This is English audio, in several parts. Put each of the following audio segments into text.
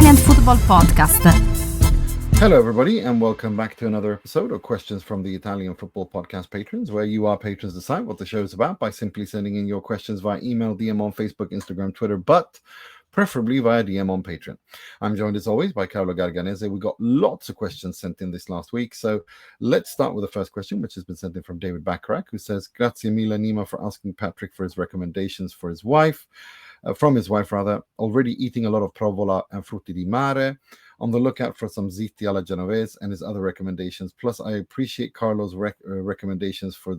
Italian Football Podcast. Hello, everybody, and welcome back to another episode of Questions from the Italian Football Podcast Patrons, where you, our patrons, decide what the show is about by simply sending in your questions via email, DM on Facebook, Instagram, Twitter, but preferably via DM on Patreon. I'm joined, as always, by Carlo Garganese. We got lots of questions sent in this last week, so let's start with the first question, which has been sent in from David Bacharach, who says, Grazie mille, Nima, for asking Patrick for his recommendations for his wife. From his wife, already eating a lot of provola and frutti di mare, on the lookout for some zitti alla genovese and his other recommendations. Plus, I appreciate Carlo's recommendations for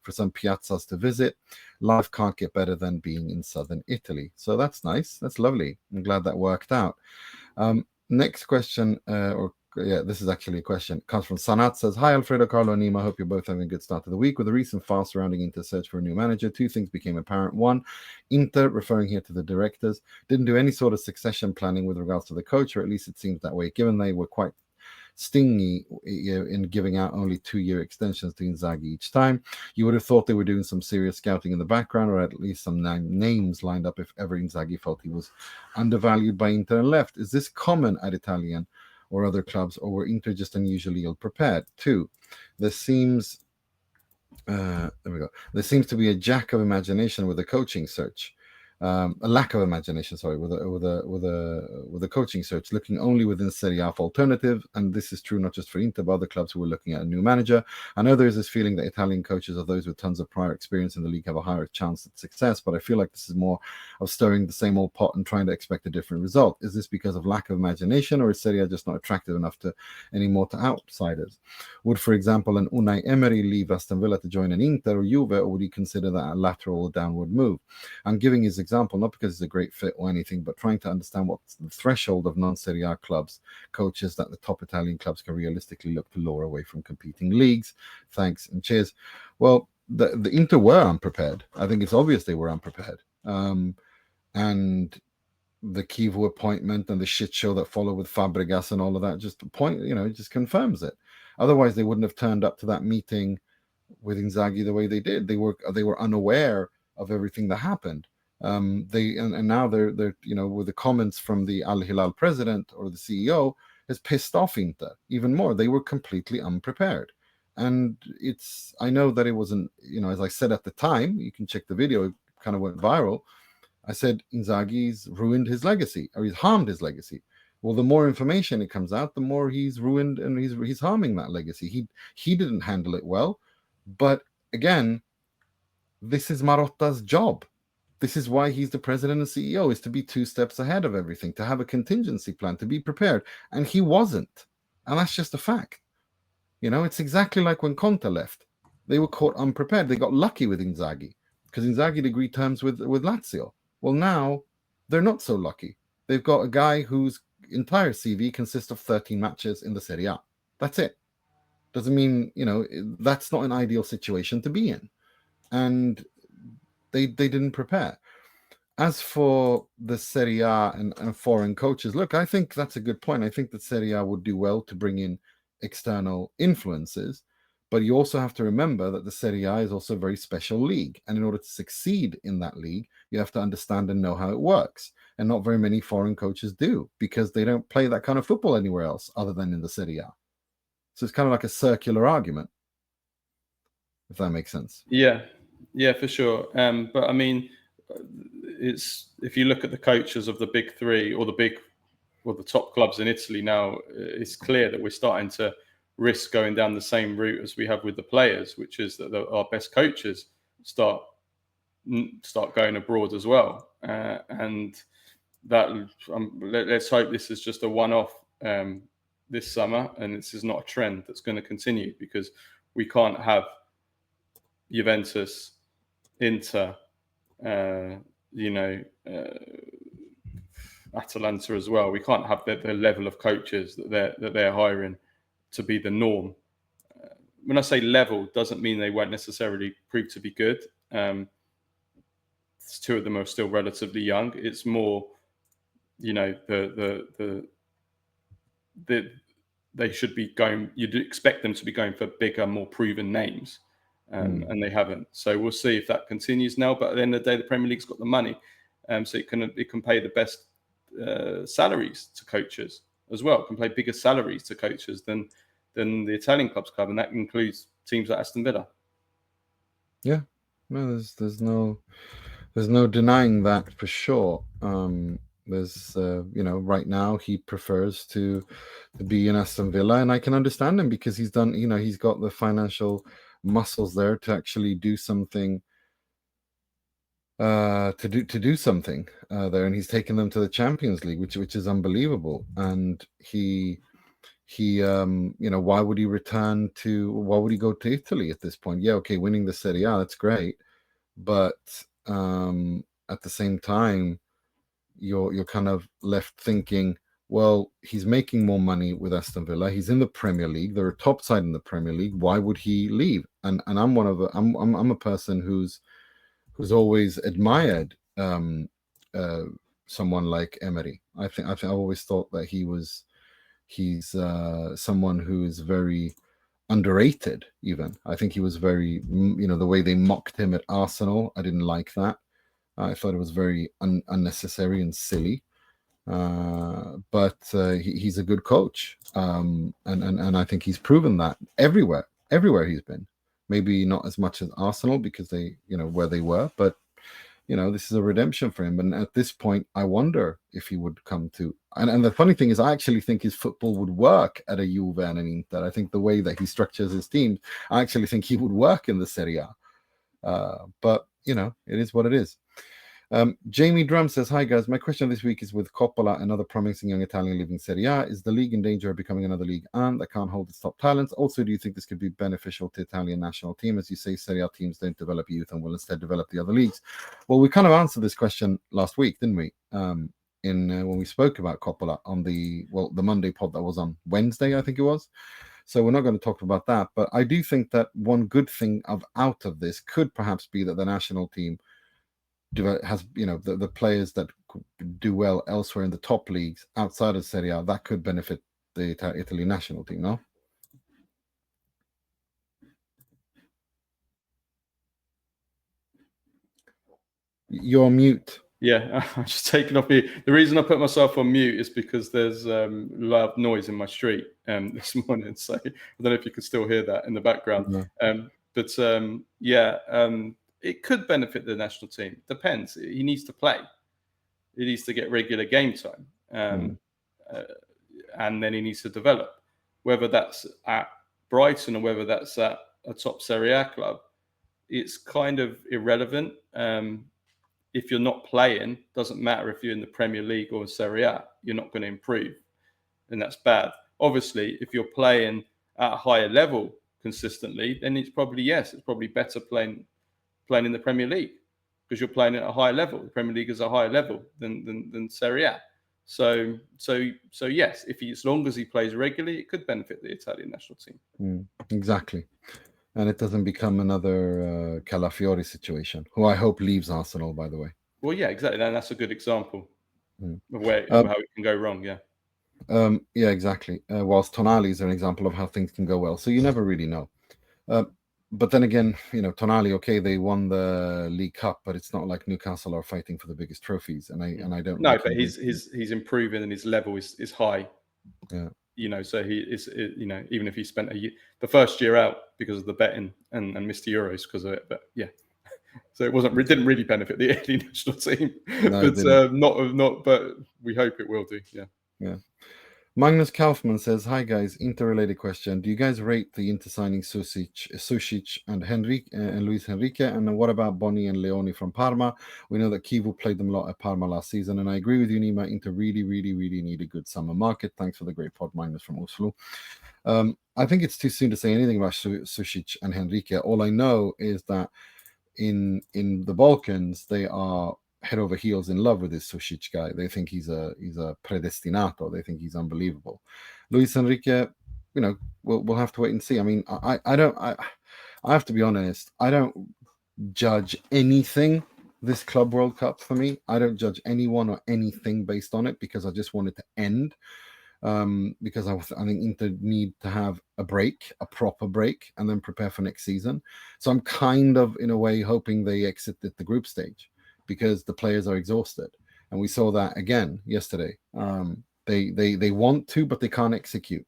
some piazzas to visit. Life can't get better than being in southern Italy. So that's nice. That's lovely. I'm glad that worked out. Next question, this is actually a question. It comes from Sanat. Says, hi, Alfredo, Carlo, and Nima. Hope you're both having a good start to the week. With the recent file surrounding Inter's search for a new manager, two things became apparent. One, Inter, referring here to the directors, didn't do any sort of succession planning with regards to the coach, or at least it seems that way, given they were quite stingy in giving out only 2-year extensions to Inzaghi each time. You would have thought they were doing some serious scouting in the background, or at least some names lined up if ever Inzaghi felt he was undervalued by Inter and left. Is this common at Italian or other clubs, or were Inter just unusually ill-prepared? Two, there seems to be a jack of imagination with the coaching search. A lack of imagination, with a coaching search, looking only within Serie A for alternative, and this is true not just for Inter, but other clubs who are looking at a new manager. I know there's this feeling that Italian coaches or those with tons of prior experience in the league have a higher chance at success, but I feel like this is more of stirring the same old pot and trying to expect a different result. Is this because of lack of imagination, or is Serie A just not attractive enough anymore to outsiders? Would, for example, an Unai Emery leave Aston Villa to join an Inter or Juve, or would he consider that a lateral or downward move? I'm giving his example not because it's a great fit or anything, but trying to understand what the threshold of non-Serie A clubs, coaches that the top Italian clubs can realistically look to lure away from competing leagues. Thanks and cheers. Well, the Inter were unprepared. I think it's obvious they were unprepared. And the Kivu appointment and the shit show that followed with Fabregas and all of that just just confirms it. Otherwise, they wouldn't have turned up to that meeting with Inzaghi the way they did. They were unaware of everything that happened. Now they're with the comments from the Al Hilal president or the CEO has pissed off Inter even more. They were completely unprepared, and I know that it wasn't, as I said at the time, you can check the video, it kind of went viral. I said Inzaghi's ruined his legacy, or he's harmed his legacy. Well, the more information it comes out, the more he's ruined and he's harming that legacy. He didn't handle it well, but again, this is Marotta's job. This is why he's the president and CEO, is to be 2 steps ahead of everything, to have a contingency plan, to be prepared. And he wasn't. And that's just a fact. It's exactly like when Conte left. They were caught unprepared. They got lucky with Inzaghi because Inzaghi agreed terms with Lazio. Well, now they're not so lucky. They've got a guy whose entire CV consists of 13 matches in the Serie A. That's it. Doesn't mean, that's not an ideal situation to be in. And they didn't prepare. As for the Serie A and foreign coaches, look, I think that's a good point. I think that Serie A would do well to bring in external influences, but you also have to remember that the Serie A is also a very special league. And in order to succeed in that league, you have to understand and know how it works. And not very many foreign coaches do, because they don't play that kind of football anywhere else other than in the Serie A. So it's kind of like a circular argument, if that makes sense. Yeah, for sure. But I mean, it's, if you look at the coaches of the big three or the top clubs in Italy now, it's clear that we're starting to risk going down the same route as we have with the players, which is that our best coaches start going abroad as well. And that let's hope this is just a one-off this summer, and this is not a trend that's going to continue, because we can't have Juventus, Inter, Atalanta as well. We can't have the level of coaches that they're hiring to be the norm. When I say level, doesn't mean they won't necessarily prove to be good. 2 of them are still relatively young. It's more, they should be going. You'd expect them to be going for bigger, more proven names. And they haven't. So we'll see if that continues now. But at the end of the day, the Premier League's got the money, so it can pay the best salaries to coaches as well, can pay bigger salaries to coaches than the Italian clubs club, and that includes teams like Aston Villa. Yeah, no, there's no denying that for sure. There's right now he prefers to be in Aston Villa, and I can understand him because he's done, he's got the financial muscles there to actually do something, to do something there, and he's taken them to the Champions League, which is unbelievable. And he why would he go to Italy at this point? Yeah, okay, winning the Serie A, that's great, but at the same time, you're kind of left thinking, well, he's making more money with Aston Villa. He's in the Premier League. They're a top side in the Premier League. Why would he leave? And I'm I'm a person who's always admired someone like Emery. I think I've always thought that he's someone who is very underrated. Even I think he was very, the way they mocked him at Arsenal, I didn't like that. I thought it was very unnecessary and silly. But he's a good coach, and I think he's proven that everywhere he's been. Maybe not as much as Arsenal because they, where they were, but this is a redemption for him. And at this point, I wonder if he would come to. And the funny thing is, I actually think his football would work at a Juve and an Inter. I think the way that he structures his teams, I actually think he would work in the Serie A. But it is what it is. Jamie Drum says, hi guys, my question this week is with Coppola, another promising young Italian leaving Serie A. Is the league in danger of becoming another league and that can't hold its top talents? Also, do you think this could be beneficial to Italian national team? As you say, Serie A teams don't develop youth and will instead develop the other leagues. Well, we kind of answered this question last week, didn't we? When we spoke about Coppola on the Monday pod that was on Wednesday, I think it was. So we're not going to talk about that. But I do think that one good thing out of this could perhaps be that the national team has the players that do well elsewhere in the top leagues outside of Serie A. That could benefit the Italy national team. No, you're mute. Yeah, I'm just taking off mute. The reason I put myself on mute is because there's loud noise in my street this morning. So I don't know if you can still hear that in the background. It could benefit the national team. Depends. He needs to play. He needs to get regular game time. And then he needs to develop. Whether that's at Brighton or whether that's at a top Serie A club, it's kind of irrelevant. If you're not playing, doesn't matter if you're in the Premier League or Serie A, you're not going to improve. And that's bad. Obviously, if you're playing at a higher level consistently, then it's probably better playing in the Premier League because you're playing at a higher level. The Premier League is a higher level than Serie A. So yes, as long as he plays regularly, it could benefit the Italian national team. Exactly. And it doesn't become another Calafiori situation, who I hope leaves Arsenal, by the way. Well, yeah, exactly. And that's a good example of how it can go wrong, yeah. Yeah, exactly. Whilst Tonali is an example of how things can go well. So you never really know. But then again, Tonali, okay, they won the League Cup, but it's not like Newcastle are fighting for the biggest trophies. And I don't. No, but he's improving and his level is high. Yeah. So he is, even if he spent the first year out because of the betting and missed the Euros because of it, but yeah. So it didn't really benefit the Italy national team, but but we hope it will do. Yeah. Yeah. Magnus Kaufman says, hi guys, interrelated question. Do you guys rate the Inter signing Sušić and Luis Henrique? And what about Bonny and Leoni from Parma? We know that Kivu played them a lot at Parma last season. And I agree with you, Nima. Inter really, really, really need a good summer market. Thanks for the great pod, Magnus from Oslo. I think it's too soon to say anything about Sušić and Henrique. All I know is that in the Balkans, they are head over heels in love with this Sušić guy. They think he's a predestinato. They think he's unbelievable. Luis Enrique, we'll have to wait and see. I mean, I have to be honest. I don't judge anything this Club World Cup for me. I don't judge anyone or anything based on it because I just want it to end. Because I think Inter need to have a proper break, and then prepare for next season. So I'm kind of, in a way, hoping they exit at the group stage, because the players are exhausted. and we saw that again yesterday. They want to, but they can't execute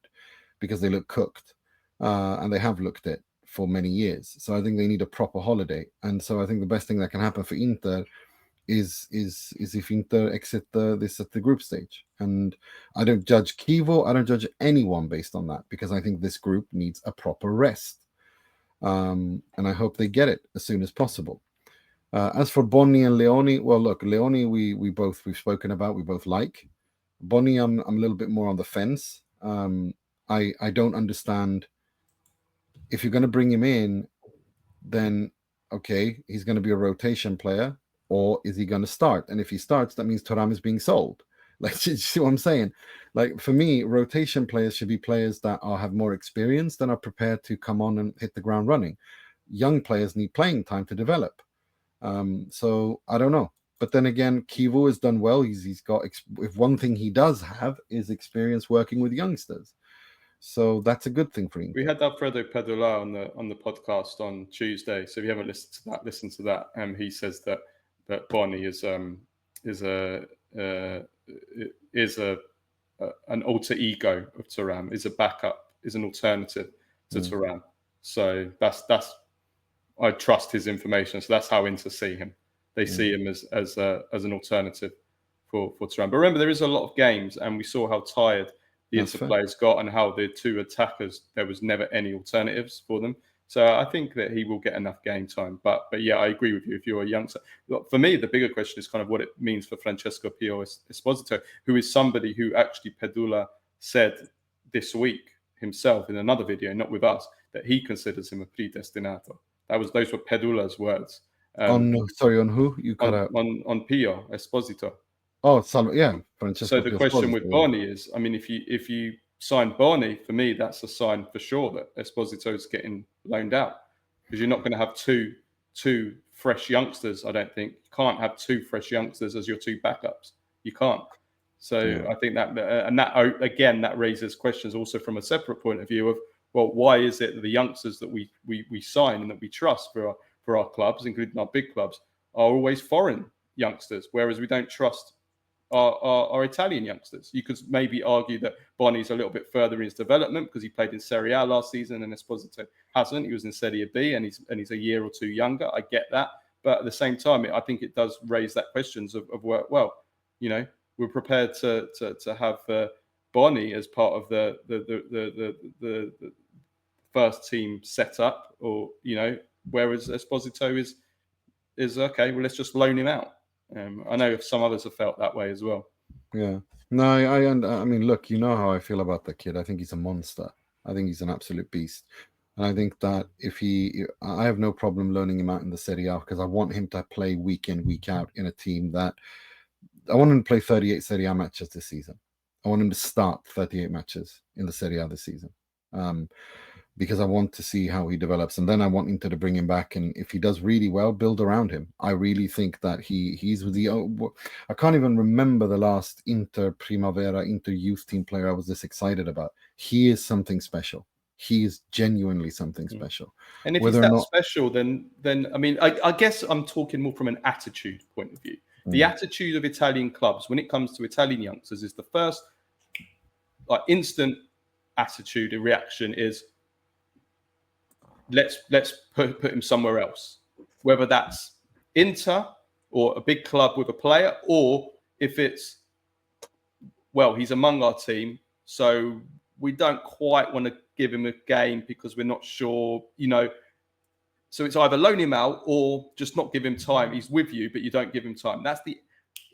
because they look cooked, and they have looked it for many years. So I think they need a proper holiday, and so I think the best thing that can happen for Inter is if Inter exit this at the group stage. And I don't judge Kivo, I don't judge anyone based on that, because I think this group needs a proper rest, and I hope they get it as soon as possible. As for Bonny and Leone, well, look, Leone we've spoken about, we both like. Bonny, I'm a little bit more on the fence. I don't understand. If you're going to bring him in, then okay, he's going to be a rotation player, or is he going to start? And if he starts, that means Thuram is being sold. Like, you see what I'm saying? Like, for me, rotation players should be players that have more experience, than are prepared to come on and hit the ground running. Young players need playing time to develop. So I don't know. But then again, Kivu has done well. He's got, if one thing he does have is experience working with youngsters. So that's a good thing for him. We had Alfredo Pedula on the podcast on Tuesday. So if you haven't listened to that, listen to that. He says that Bonny is an alter ego of Thuram, is a backup, is an alternative to Thuram. So that's I trust his information. So that's how Inter see him. They see him as an alternative for Thuram. But remember, there is a lot of games, and we saw how tired the Inter players got, and how the two attackers, there was never any alternatives for them. So I think that he will get enough game time. But yeah, I agree with you. If you're a youngster, for me, the bigger question is kind of what it means for Francesco Pio Esposito, who is somebody who actually Pedula said this week himself in another video, not with us, that he considers him a predestinato. Those were Pedula's words. On who? You cut out. On Pio Esposito. Oh, yeah, Francesco. So the question with Bonny is, I mean, if you sign Bonny, for me, that's a sign for sure that Esposito is getting loaned out, because you're not going to have two fresh youngsters. I don't think you can't have two fresh youngsters as your two backups. You can't. So I think that again, that raises questions also from a separate point of view of, well, why is it that the youngsters that we sign and that we trust for our clubs, including our big clubs, are always foreign youngsters, whereas we don't trust our Italian youngsters? You could maybe argue that Bonny's a little bit further in his development because he played in Serie A last season and Esposito hasn't. He was in Serie B and he's a year or two younger. I get that. But at the same time, I think it does raise that questions of work. Well, we're prepared to have Bonny as part of the first team setup, or whereas Esposito is okay. Well, let's just loan him out. I know some others have felt that way as well. Yeah. No, I mean, look, you know how I feel about the kid. I think he's a monster. I think he's an absolute beast. And I think that I have no problem loaning him out in the Serie A, because I want him to play week in, week out in a team that I want him to play 38 Serie A matches this season. I want him to start 38 matches in the Serie A this season. Because I want to see how he develops, and then I want Inter to bring him back, and if he does really well, build around him. I really think that he's I can't even remember the last Inter Primavera, Inter youth team player I was this excited about. He is something special. He is genuinely something special. And if he's that special, then I mean, I guess I'm talking more from an attitude point of view. The attitude of Italian clubs when it comes to Italian youngsters is the first instant attitude and reaction is, let's put him somewhere else, whether that's Inter or a big club with a player, or if it's, well, he's among our team, so we don't quite want to give him a game because we're not sure, So it's either loan him out or just not give him time. He's with you, but you don't give him time. That's the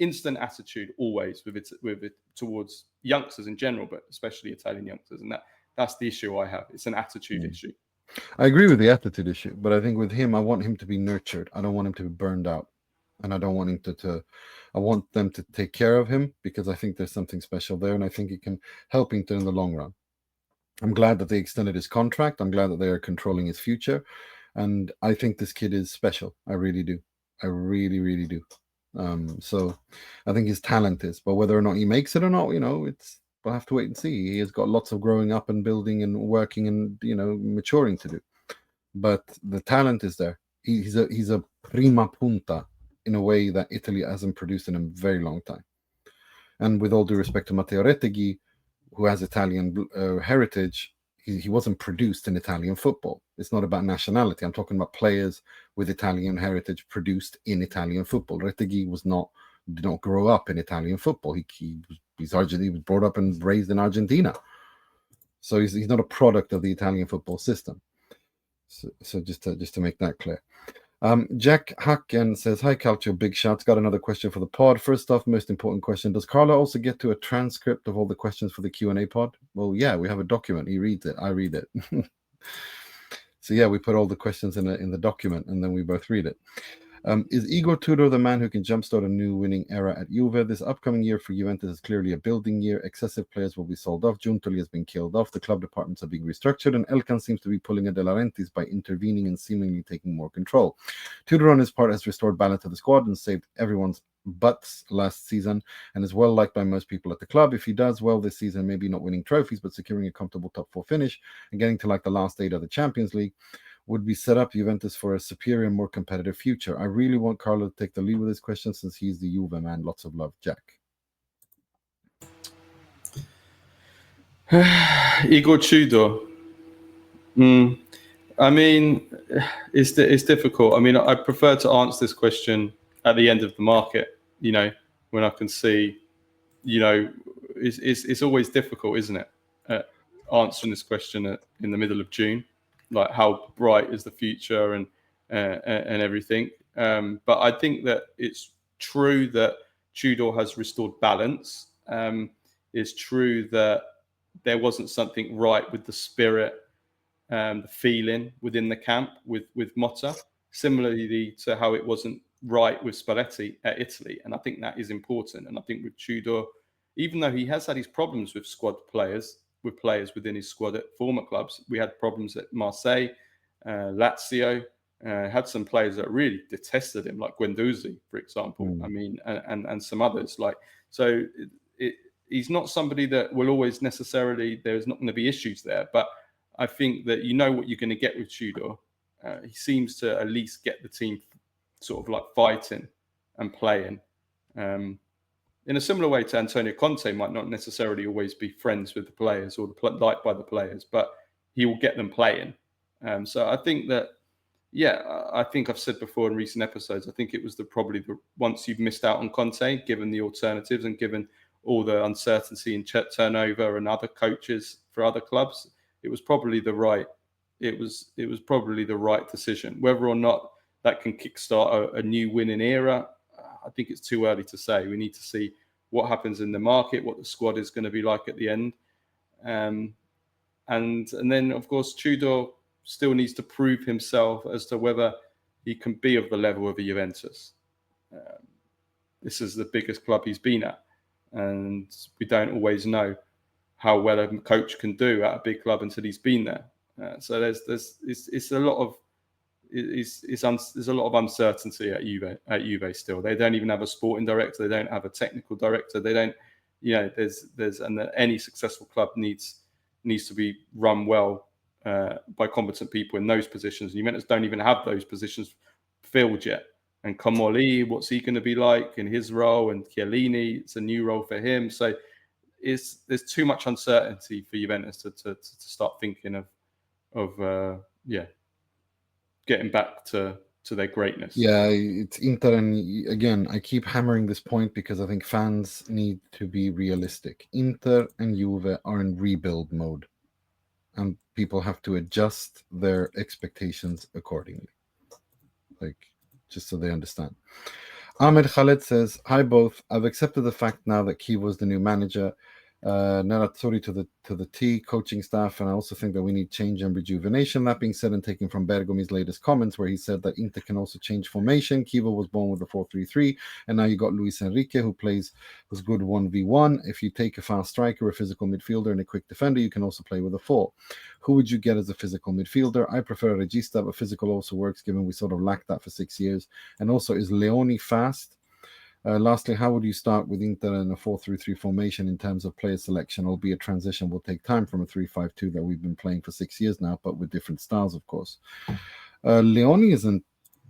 instant attitude always with it towards youngsters in general, but especially Italian youngsters, and that's the issue I have. It's an attitude issue. I agree with the attitude issue, but I think with him, I want him to be nurtured. I don't want him to be burned out, and I don't want him I want them to take care of him, because I think there's something special there, and I think it can help Inter in the long run. I'm glad that they extended his contract. I'm glad that they are controlling his future, and I think this kid is special. I really do. I really, really do. So I think his talent is, but whether or not he makes it or not, we'll have to wait and see. He has got lots of growing up and building and working and maturing to do, but the talent is there. He's a prima punta in a way that Italy hasn't produced in a very long time. And with all due respect to Matteo Retegui, who has Italian heritage, he wasn't produced in Italian football. It's not about nationality. I'm talking about players with Italian heritage produced in Italian football. Retegui did not grow up in Italian football. He's Argentine. He was brought up and raised in Argentina. So he's not a product of the Italian football system. So just to make that clear. Jack Hacken says, hi Calcio, big shouts. Got another question for the pod. First off, most important question, does Carlo also get to a transcript of all the questions for the Q&A pod? Well, yeah, we have a document. He reads it, I read it. So yeah, we put all the questions in the document and then we both read it. Is Igor Tudor the man who can jumpstart a new winning era at Juve? This upcoming year for Juventus is clearly a building year. Excessive players will be sold off. Giuntoli has been killed off. The club departments are being restructured, and Elkan seems to be pulling a De Laurentiis by intervening and seemingly taking more control. Tudor, on his part, has restored balance to the squad and saved everyone's butts last season, and is well liked by most people at the club. If he does well this season, maybe not winning trophies, but securing a comfortable top 4 finish and getting to like the last 8 of the Champions League, would be set up Juventus for a superior, more competitive future. I really want Carlo to take the lead with this question since he's the Juve man. Lots of love, Jack. Igor Tudor. I mean, it's difficult. I mean, I prefer to answer this question at the end of the market, when I can see, it's always difficult, isn't it? Answering this question in the middle of June. Like how bright is the future and everything. But I think that it's true that Tudor has restored balance. It's true that there wasn't something right with the spirit, the feeling within the camp with Motta, similarly to how it wasn't right with Spalletti at Italy. And I think that is important. And I think with Tudor, even though he has had his problems with players within his squad at former clubs. We had problems at Marseille, Lazio, had some players that really detested him, like Guendouzi, for example. I mean, and some others. He's not somebody that will always necessarily, there's not going to be issues there. But I think that you know what you're going to get with Tudor. He seems to at least get the team sort of like fighting and playing. In a similar way to Antonio Conte might not necessarily always be friends with the players or liked by the players, but he will get them playing. So I think that, I think I've said before in recent episodes, I think it was once you've missed out on Conte, given the alternatives and given all the uncertainty and turnover and other coaches for other clubs, it was probably the right decision. Whether or not that can kickstart a new winning era, I think it's too early to say. We need to see what happens in the market, what the squad is going to be like at the end. And then, of course, Tudor still needs to prove himself as to whether he can be of the level of a Juventus. This is the biggest club he's been at. And we don't always know how well a coach can do at a big club until he's been there. So there's a lot of there's a lot of uncertainty at Juve still. They don't even have a sporting director. They don't have a technical director. They don't, and any successful club needs to be run well by competent people in those positions. And Juventus don't even have those positions filled yet. And Comolli, what's he going to be like in his role? And Chiellini, it's a new role for him. So there's too much uncertainty for Juventus to start thinking of getting back to their greatness. Yeah, it's Inter, and again, I keep hammering this point because I think fans need to be realistic. Inter and Juve are in rebuild mode, and people have to adjust their expectations accordingly. Just so they understand. Ahmed Khaled says, hi both. I've accepted the fact now that Kiev was the new manager. Nerazzurri to the T, coaching staff, and I also think that we need change and rejuvenation. That being said, and taking from Bergomi's latest comments where he said that Inter can also change formation. Kiva was born with the 4-3-3, and now you got Luis Enrique who's good 1v1. If you take a fast striker, a physical midfielder, and a quick defender, you can also play with a 4. Who would you get as a physical midfielder? I prefer a Regista, but physical also works, given we sort of lacked that for 6 years. And also, is Leoni fast? Lastly, how would you start with Inter in a 4-3-3 formation in terms of player selection? Albeit transition will take time from a 3-5-2 that we've been playing for 6 years now, but with different styles, of course. Leoni isn't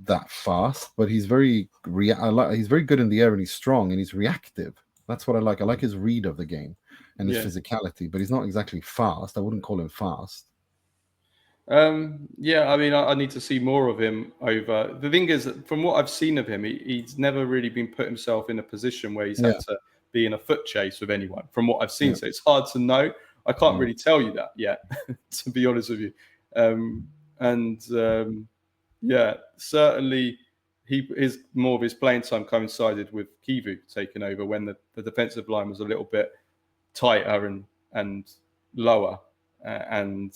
that fast, but he's very he's very good in the air, and he's strong, and he's reactive. That's what I like. I like his read of the game and his physicality, but he's not exactly fast. I wouldn't call him fast. Yeah, I mean, I need to see more of him over. The thing is, from what I've seen of him, he's never really been put himself in a position where he's had to be in a foot chase with anyone, from what I've seen. So it's hard to know. I can't really tell you that yet, to be honest with you. Yeah, certainly he is more of his playing time coincided with Kivu taking over when the defensive line was a little bit tighter and lower. And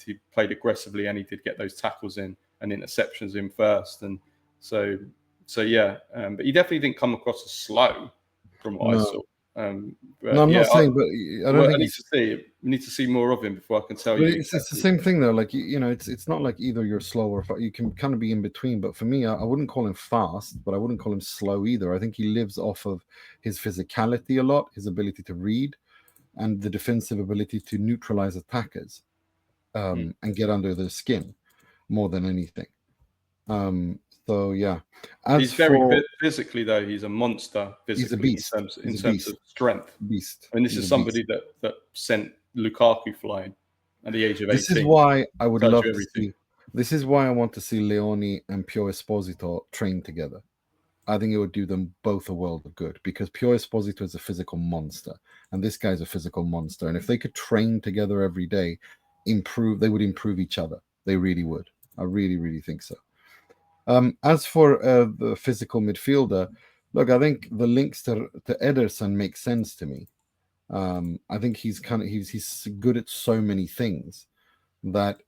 he played aggressively, and he did get those tackles in and interceptions in first, and so yeah. But he definitely didn't come across as slow, from what I saw. I'm not saying, but I don't think we need to see more of him before I can tell you. It's the same thing though. Like it's not like either you're slow or fast. You can kind of be in between. But for me, I wouldn't call him fast, but I wouldn't call him slow either. I think he lives off of his physicality a lot, his ability to read, and the defensive ability to neutralize attackers and get under their skin more than anything. So yeah, he's very physically though. He's a monster physically. He's a beast. in terms of strength. Beast. And this is somebody that sent Lukaku flying at the age of 18. This is why I would love to see. This is why I want to see Leoni and Pio Esposito train together. I think it would do them both a world of good, because Pio Esposito is a physical monster, and this guy's a physical monster. And if they could train together every day, they would improve each other. They really would. I really, really think so. As for the physical midfielder, look, I think the links to Ederson make sense to me. I think he's good at so many things that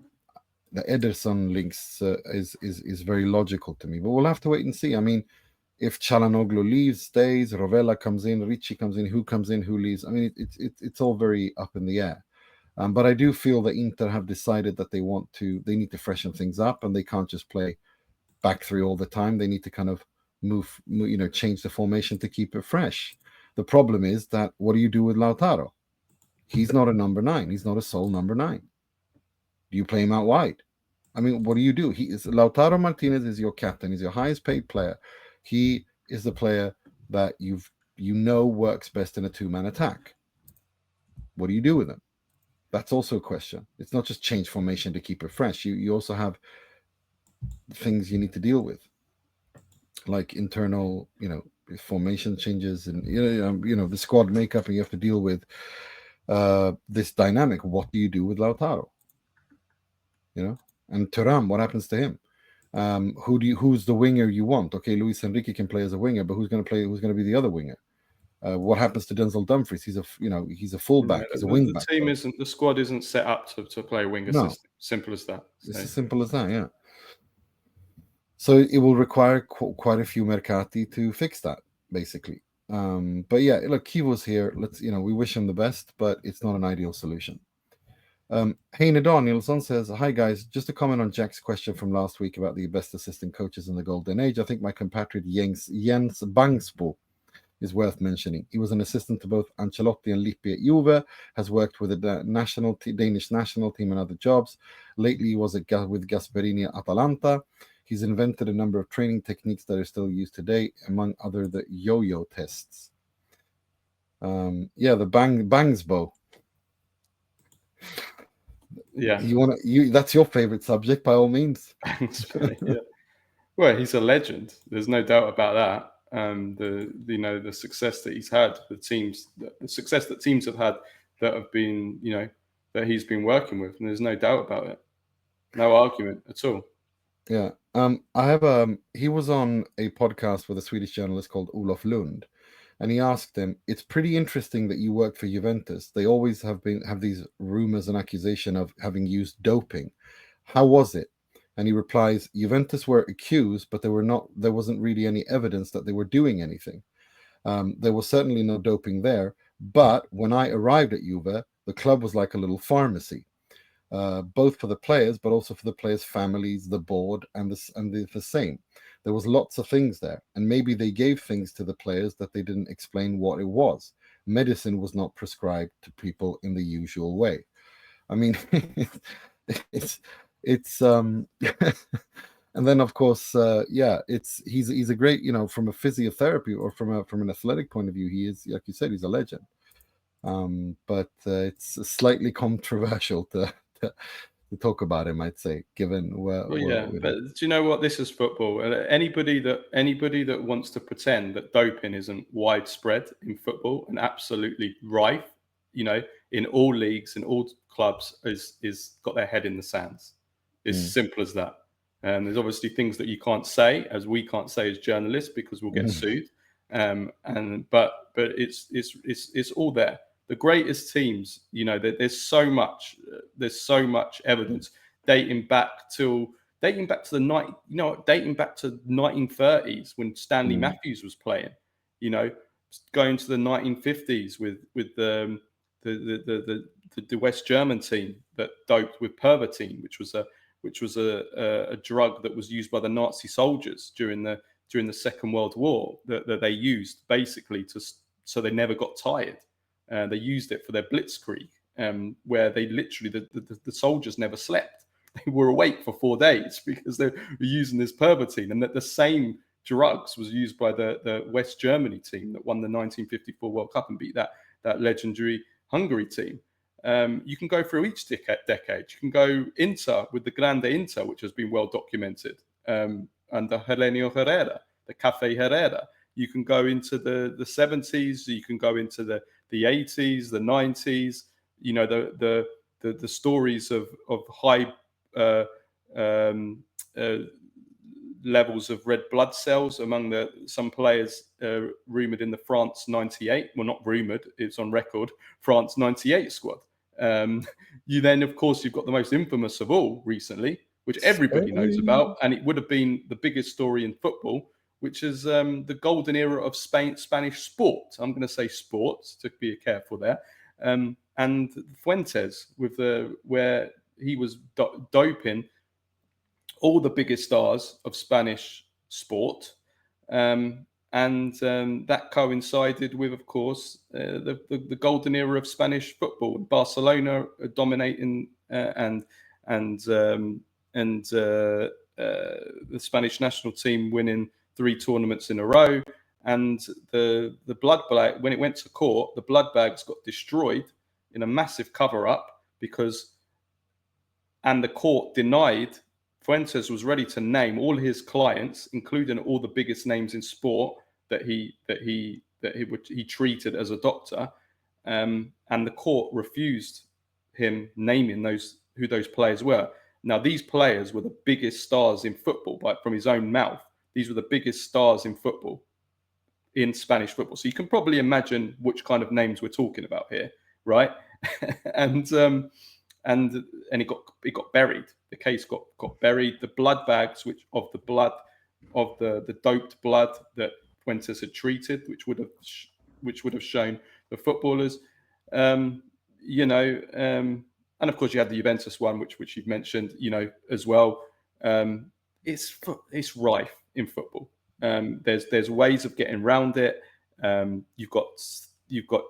the Ederson links is very logical to me. But we'll have to wait and see. I mean, if Çalhanoğlu leaves, stays, Rovella comes in, Ricci comes in, who leaves? I mean, it's all very up in the air. But I do feel that Inter have decided that they need to freshen things up, and they can't just play back three all the time. They need to kind of change the formation to keep it fresh. The problem is that what do you do with Lautaro? He's not a number 9. He's not a sole number 9. Do you play him out wide? I mean, what do you do? Lautaro Martinez is your captain. He's your highest paid player. He is the player that works best in a 2-man attack. What do you do with him? That's also a question. It's not just change formation to keep it fresh. You also have things you need to deal with, like internal, formation changes, and the squad makeup, and you have to deal with this dynamic. What do you do with Lautaro? And Thuram, what happens to him? Who's the winger you want? Okay, Luis Enrique can play as a winger, but who's going to be the other winger? What happens to Denzel Dumfries? He's a fullback. He's a wingback. The squad isn't set up to play a winger system. Simple as that. It's as simple as that. Yeah. So it will require quite a few mercati to fix that, basically. But yeah, look, Kivo's here. We wish him the best, but it's not an ideal solution. Heine Danielsson says, "Hi guys, just a comment on Jack's question from last week about the best assistant coaches in the golden age. I think my compatriot Jens Bangsbo is worth mentioning. He was an assistant to both Ancelotti and Lippi at Juve, has worked with the Danish national team and other jobs. Lately, he was with Gasperini at Atalanta. He's invented a number of training techniques that are still used today, among other the yo-yo tests." The Bangsbo. Yeah, that's your favorite subject, by all means. Yeah. Well, he's a legend. There's no doubt about that. The success that he's had, the success that teams have had that have been, that he's been working with, and there's no doubt about it. No argument at all. Yeah. I have he was on a podcast with a Swedish journalist called Olof Lund, and he asked him, "It's pretty interesting that you work for Juventus. They always have these rumors and accusation of having used doping. How was it?" And he replies, "Juventus were accused, but there wasn't really any evidence that they were doing anything. There was certainly no doping there, but when I arrived at Juve, the club was like a little pharmacy, both for the players, but also for the players' families, the board, and the same. There was lots of things there, and maybe they gave things to the players that they didn't explain what it was. Medicine was not prescribed to people in the usual way." I mean, it's And then, of course, he's a great, from a physiotherapy or from an athletic point of view, he is, like you said, he's a legend. But it's slightly controversial to talk about him, I'd say, given but do you know what? This is football. Anybody that wants to pretend that doping isn't widespread in football and absolutely rife, in all leagues and all clubs, is got their head in the sands. It's simple as that. And there's obviously things that you can't say, as we can't say as journalists, because we'll get sued. But it's all there. The greatest teams, there's so much evidence dating back to the 1930s when Stanley Matthews was playing. Going to the 1950s with the West German team that doped with pervitin, which was a drug that was used by the Nazi soldiers during the Second World War that they used basically so they never got tired. They used it for their blitzkrieg, where they literally the soldiers never slept. They were awake for 4 days because they were using this pervitin, and that the same drugs was used by the West Germany team that won the 1954 World Cup and beat that legendary Hungary team. You can go through each decade. You can go Inter with the Grande Inter, which has been well documented, under Helenio Herrera, the Café Herrera. You can go into the 70s. You can go into the 80s, the 90s. The stories of high levels of red blood cells among some players rumoured in the France 98. Well, not rumoured, it's on record, France 98 squad. You then, of course, you've got the most infamous of all recently, which everybody knows about, and it would have been the biggest story in football, which is the golden era of Spanish sport. I'm going to say sports to be careful there. And Fuentes, where he was doping all the biggest stars of Spanish sport. That coincided with, of course, the golden era of Spanish football. Barcelona dominating and the Spanish national team winning 3 tournaments in a row. And the blood bag, when it went to court, the blood bags got destroyed in a massive cover-up and the court denied. Fuentes was ready to name all his clients, including all the biggest names in sport that he treated as a doctor, and the court refused him naming who those players were. Now, these players were the biggest stars in football, from his own mouth. These were the biggest stars in football, in Spanish football. So you can probably imagine which kind of names we're talking about here, right? and it got buried. The case got buried. The blood bags, of the doped blood that Fuentes had treated, which would have shown the footballers, and of course you had the Juventus one, which you've mentioned, as well. It's rife in football. There's ways of getting around it. You've got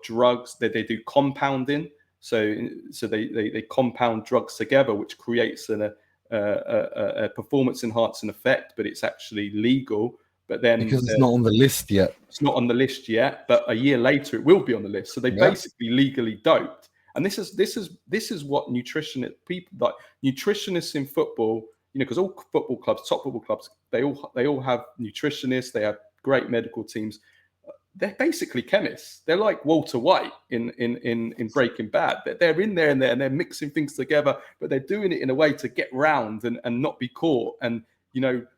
drugs that they do compounding. So they compound drugs together, which creates a performance enhancing effect, but it's actually legal. But then because it's not on the list yet. It's not on the list yet, but a year later it will be on the list. So they basically legally doped. And this is what nutritionists in football, because all football clubs, top football clubs, they all have nutritionists. They have great medical teams. They're basically chemists. They're like Walter White in Breaking Bad. They're in there and they're mixing things together, but they're doing it in a way to get round and not be caught. And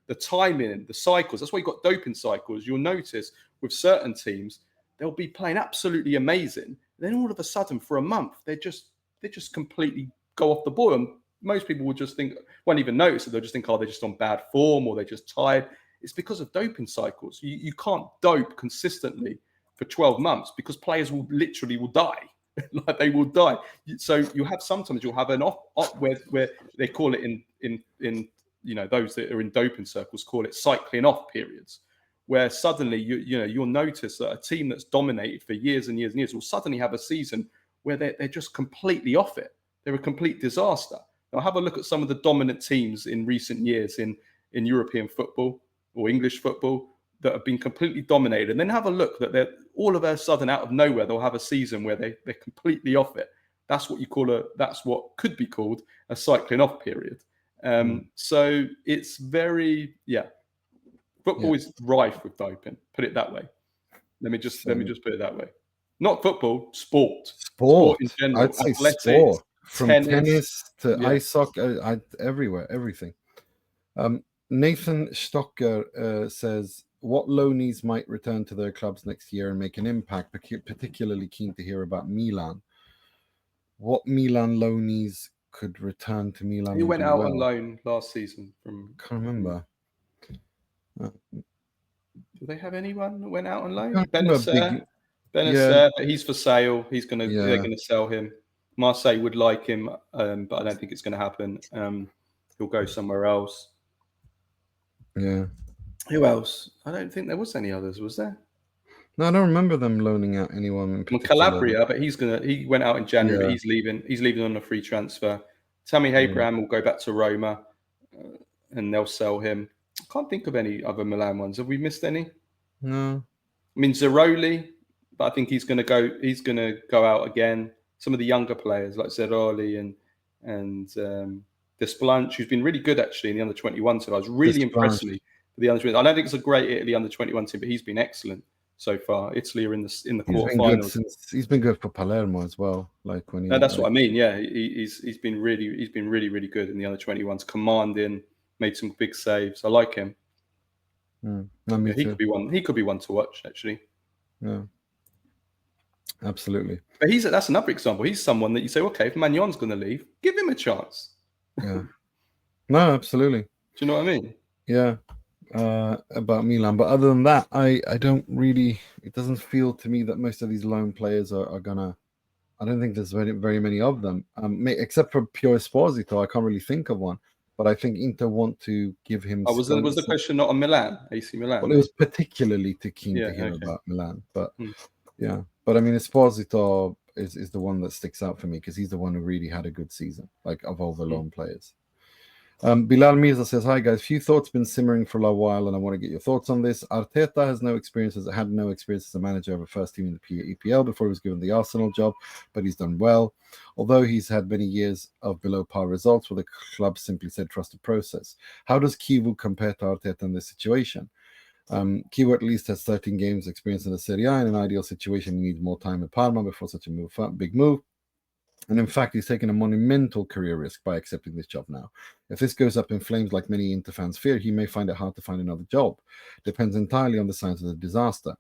the timing, the cycles. That's why you've got doping cycles. You'll notice with certain teams, they'll be playing absolutely amazing. Then all of a sudden, for a month, they just completely go off the boil. And most people would just won't even notice it. They'll just think, they're just on bad form or they're just tired. It's because of doping cycles. You can't dope consistently for 12 months because players will die. Like they will die. So you'll have an off where they call it in those that are in doping circles call it cycling off periods, where suddenly you'll notice that a team that's dominated for years and years and years will suddenly have a season where they're just completely off it. They're a complete disaster. Now have a look at some of the dominant teams in recent years in in European football or English football that have been completely dominated. And then have a look that they're all of a sudden out of nowhere, they'll have a season where they're completely off it. That's what could be called a cycling off period. So it's very, football is rife with doping. Put it that way. Let me just put it that way. Not football, sport in general. I'd say athletics, sport, from tennis to ice soccer, everywhere, everything. Nathan Stocker says, what loanies might return to their clubs next year and make an impact? Particularly keen to hear about Milan. What Milan loanies could return to Milan? Who went out on loan last season? Can't remember. Do they have anyone that went out on loan? Benacer, but he's for sale. They're gonna sell him. Marseille would like him, but I don't think it's going to happen. He'll go somewhere else. Yeah. Who else? I don't think there was any others, was there? No, I don't remember them loaning out anyone in particular. Calabria, but he went out in January, but he's leaving. He's leaving on a free transfer. Tammy Abraham will go back to Roma, and they'll sell him. I can't think of any other Milan ones. Have we missed any? No. I mean, Zeroli, but I think he's going to go. He's going to go out again. Some of the younger players like Zeroli and Desplanche, who's been really good actually in the under-21 team. I was really impressed with the under-21. I don't think it's a great Italy under-21 team, but he's been excellent so far. Italy are in the quarterfinals. He's been good for Palermo as well. Like when that's what I mean. Yeah, he's been really good in the under-21s, commanding, made some big saves. I like him. He could be one. He could be one to watch actually. Yeah. Absolutely. But that's another example. He's someone that you say, okay, if Magnon's going to leave, give him a chance. Yeah. No, absolutely. Do you know what I mean? Yeah. About Milan. But other than that, I don't really, it doesn't feel to me that most of these loan players are gonna, I don't think there's very many of them. Except for Piero Esposito, I can't really think of one. But I think Inter want to give him. Was the question not on Milan, AC Milan? Well, it was particularly to hear about Milan, but yeah. But I mean, Esposito is the one that sticks out for me because he's the one who really had a good season, like of all the loan players. Bilal Mirza says, hi guys, few thoughts been simmering for a while and I want to get your thoughts on this. Arteta had no experience as a manager of a first team in the EPL before he was given the Arsenal job, but he's done well. Although he's had many years of below par results where the club simply said trust the process. How does Kivu compare to Arteta in this situation? Kivu at least has 13 games experience in the Serie A. In an ideal situation, he needs more time at Parma before such a big move. And in fact, he's taken a monumental career risk by accepting this job now. If this goes up in flames like many Inter fans fear, he may find it hard to find another job. Depends entirely on the signs of the disaster.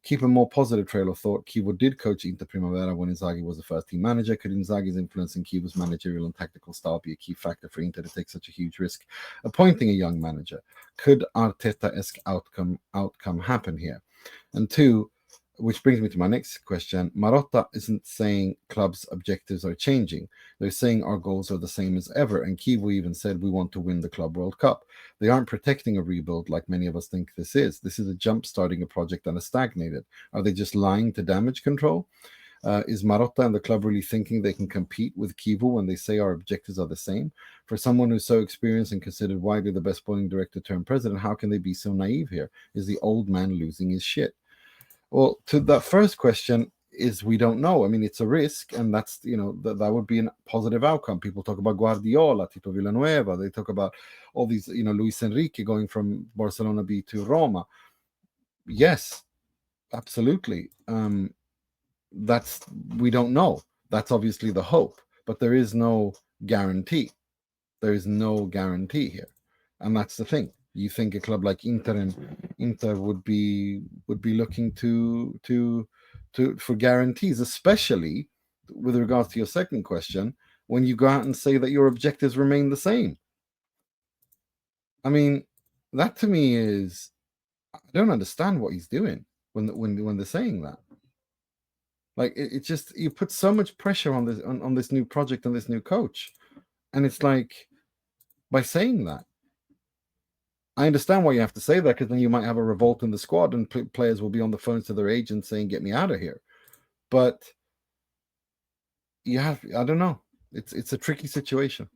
Keep a more positive trail of thought. Kivu did coach Inter Primavera when Inzaghi was the first team manager. Could Inzaghi's influence in Kivu's managerial and tactical style be a key factor for Inter to take such a huge risk appointing a young manager? Could Arteta-esque outcome happen here? And two, which brings me to my next question. Marotta isn't saying clubs' objectives are changing. They're saying our goals are the same as ever. And Kivu even said we want to win the Club World Cup. They aren't protecting a rebuild like many of us think this is. This is a jump-starting a project that has stagnated. Are they just lying to damage control? Is Marotta and the club really thinking they can compete with Kivu when they say our objectives are the same? For someone who's so experienced and considered widely the best sporting director turned president, how can they be so naive here? Is the old man losing his shit? Well, to that first question is we don't know. I mean, it's a risk, and that's, that would be a positive outcome. People talk about Guardiola, Tito Villanueva. They talk about all these, Luis Enrique going from Barcelona B to Roma. Yes, absolutely. We don't know. That's obviously the hope, but there is no guarantee. There is no guarantee here, and that's the thing. You think a club like Inter would be looking for guarantees, especially with regards to your second question, when you go out and say that your objectives remain the same. I mean, that to me is, I don't understand what he's doing when they're saying that. Like it just, you put so much pressure on this new project and this new coach, and it's like, by saying that. I understand why you have to say that, because then you might have a revolt in the squad and players will be on the phones to their agents saying, get me out of here. But I don't know. It's a tricky situation.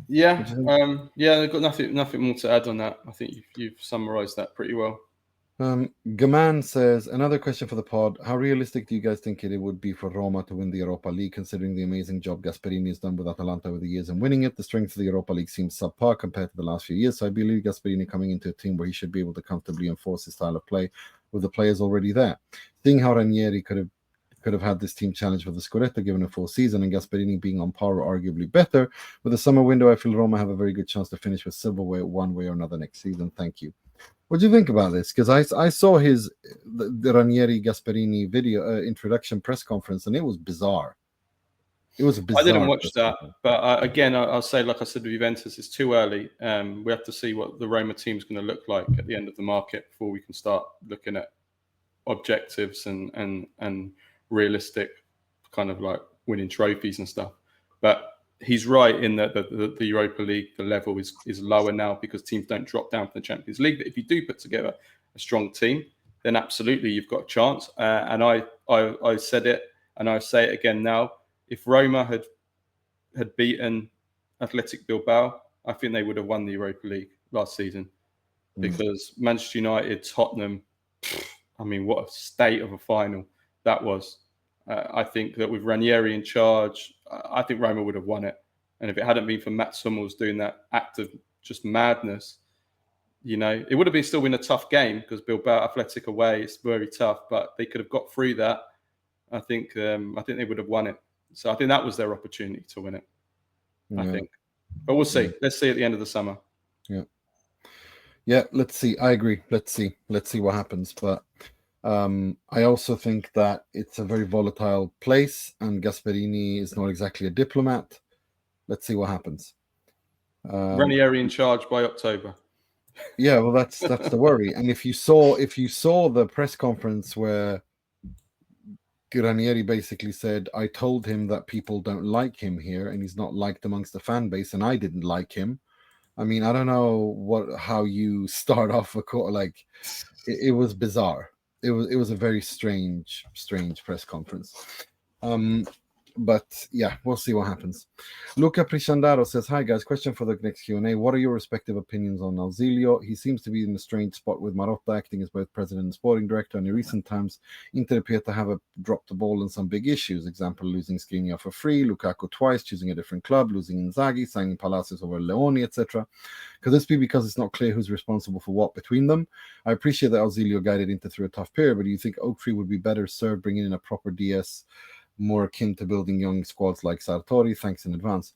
Yeah, What do you think? yeah. I've got nothing more to add on that. I think you've summarised that pretty well. Gman says, another question for the pod. How realistic do you guys think it would be for Roma to win the Europa League, considering the amazing job Gasperini has done with Atalanta over the years and winning it? The strength of the Europa League seems subpar compared to the last few years, so I believe Gasperini coming into a team where he should be able to comfortably enforce his style of play with the players already there. Seeing how Ranieri could have had this team challenge for the Scudetto given a full season, and Gasperini being on par or arguably better, with the summer window, I feel Roma have a very good chance to finish with silverware one way or another next season. Thank you. What do you think about this? Because I saw the Ranieri Gasperini video introduction press conference, and it was bizarre. It was a bizarre. I didn't watch that, but again, I'll say, like I said with Juventus, it's too early. We have to see what the Roma team's going to look like at the end of the market before we can start looking at objectives and realistic kind of like winning trophies and stuff. But he's right in that the Europa League, the level is lower now because teams don't drop down from the Champions League. But if you do put together a strong team, then absolutely you've got a chance. And I said it, and I say it again now. If Roma had beaten Athletic Bilbao, I think they would have won the Europa League last season. Because Manchester United, Tottenham, I mean, what a state of a final that was. I think that with Ranieri in charge, I think Roma would have won it. And if it hadn't been for Mats Hummels doing that act of just madness, it would have still been a tough game because Bilbao Athletic away is very tough, but they could have got through that. I think they would have won it. So I think that was their opportunity to win it. I think. But we'll see. Let's see at the end of the summer. Yeah, let's see. I agree. Let's see what happens. But I also think that it's a very volatile place, and Gasperini is not exactly a diplomat. Let's see what happens. Ranieri in charge by October. Yeah, well, that's the worry. And if you saw the press conference where Ranieri basically said, "I told him that people don't like him here, and he's not liked amongst the fan base, and I didn't like him." I mean, I don't know how you start off a call. Like, it was bizarre. It was a very strange press conference. But yeah, we'll see what happens. Luca Prisciandaro says, hi guys, question for the next Q&A. What are your respective opinions on Auxilio? He seems to be in a strange spot with Marotta acting as both president and sporting director, and in recent times Inter appear to have dropped the ball on some big issues. Example, losing Skriniar for free, Lukaku twice, choosing a different club, losing Inzaghi, signing Palacios over Leoni, etc. Could this be because it's not clear who's responsible for what between them? I appreciate that Auxilio guided Inter through a tough period, but do you think Oaktree would be better served bringing in a proper DS, more akin to building young squads like Sartori? Thanks in advance.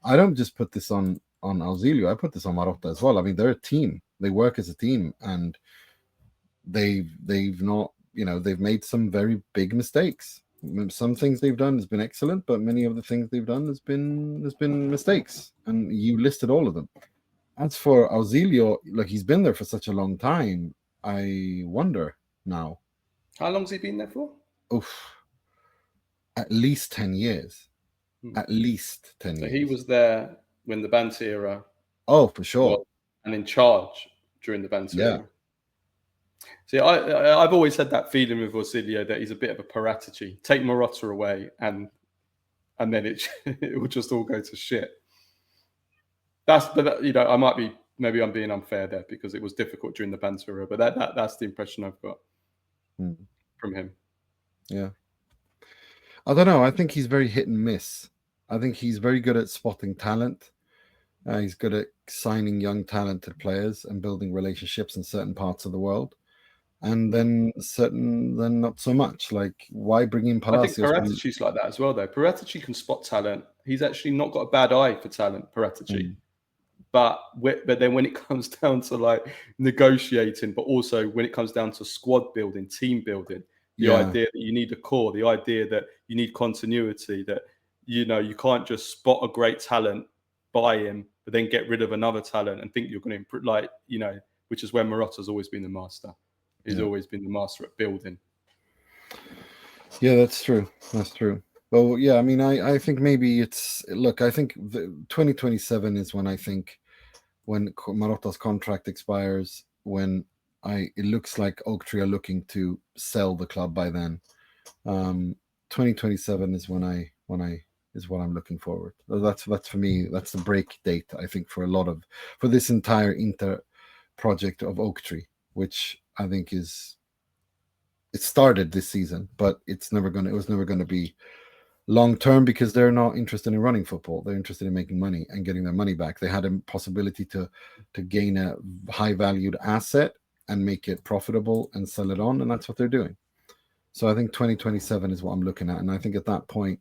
I don't just put this on Auxilio. I put this on Marotta as well. I mean, they're a team. They work as a team, and they've not, they've made some very big mistakes. Some things they've done has been excellent, but many of the things they've done has been mistakes, and you listed all of them. As for Auxilio, like, he's been there for such a long time. I wonder now. How long's he been there for? At least 10 years. At least 10 years. He was there when the Banter era. Oh, for sure. And in charge during the Banter era. See, I've always had that feeling with Auxilio that he's a bit of a Paratici. Take Marotta away and then it will just all go to shit. I might be, maybe I'm being unfair there because it was difficult during the Banter era, but that's the impression I've got from him. Yeah. I don't know. I think he's very hit and miss. I think he's very good at spotting talent. He's good at signing young, talented players and building relationships in certain parts of the world. And then not so much. Like, why bring in Palacios? I think Paratici's like that as well, though. Paratici can spot talent. He's actually not got a bad eye for talent, Paratici. But then when it comes down to like negotiating, but also when it comes down to squad building, team building, the idea that you need a core, the idea that you need continuity, that, you can't just spot a great talent, buy him, but then get rid of another talent and think you're going to improve, which is where Marotta's always been the master. He's always been the master at building. Yeah, that's true. That's true. Well, yeah, I mean, I think maybe I think 2027 is when Marotta's contract expires, when it looks like Oaktree are looking to sell the club by then. 2027 is when I is what I'm looking forward. That's for me. That's the break date, I think, for this entire Inter project of Oak Tree, which I think it started this season, but it was never gonna be long term because they're not interested in running football. They're interested in making money and getting their money back. They had a possibility to gain a high valued asset and make it profitable and sell it on, and that's what they're doing. So I think 2027 is what I'm looking at, and I think at that point,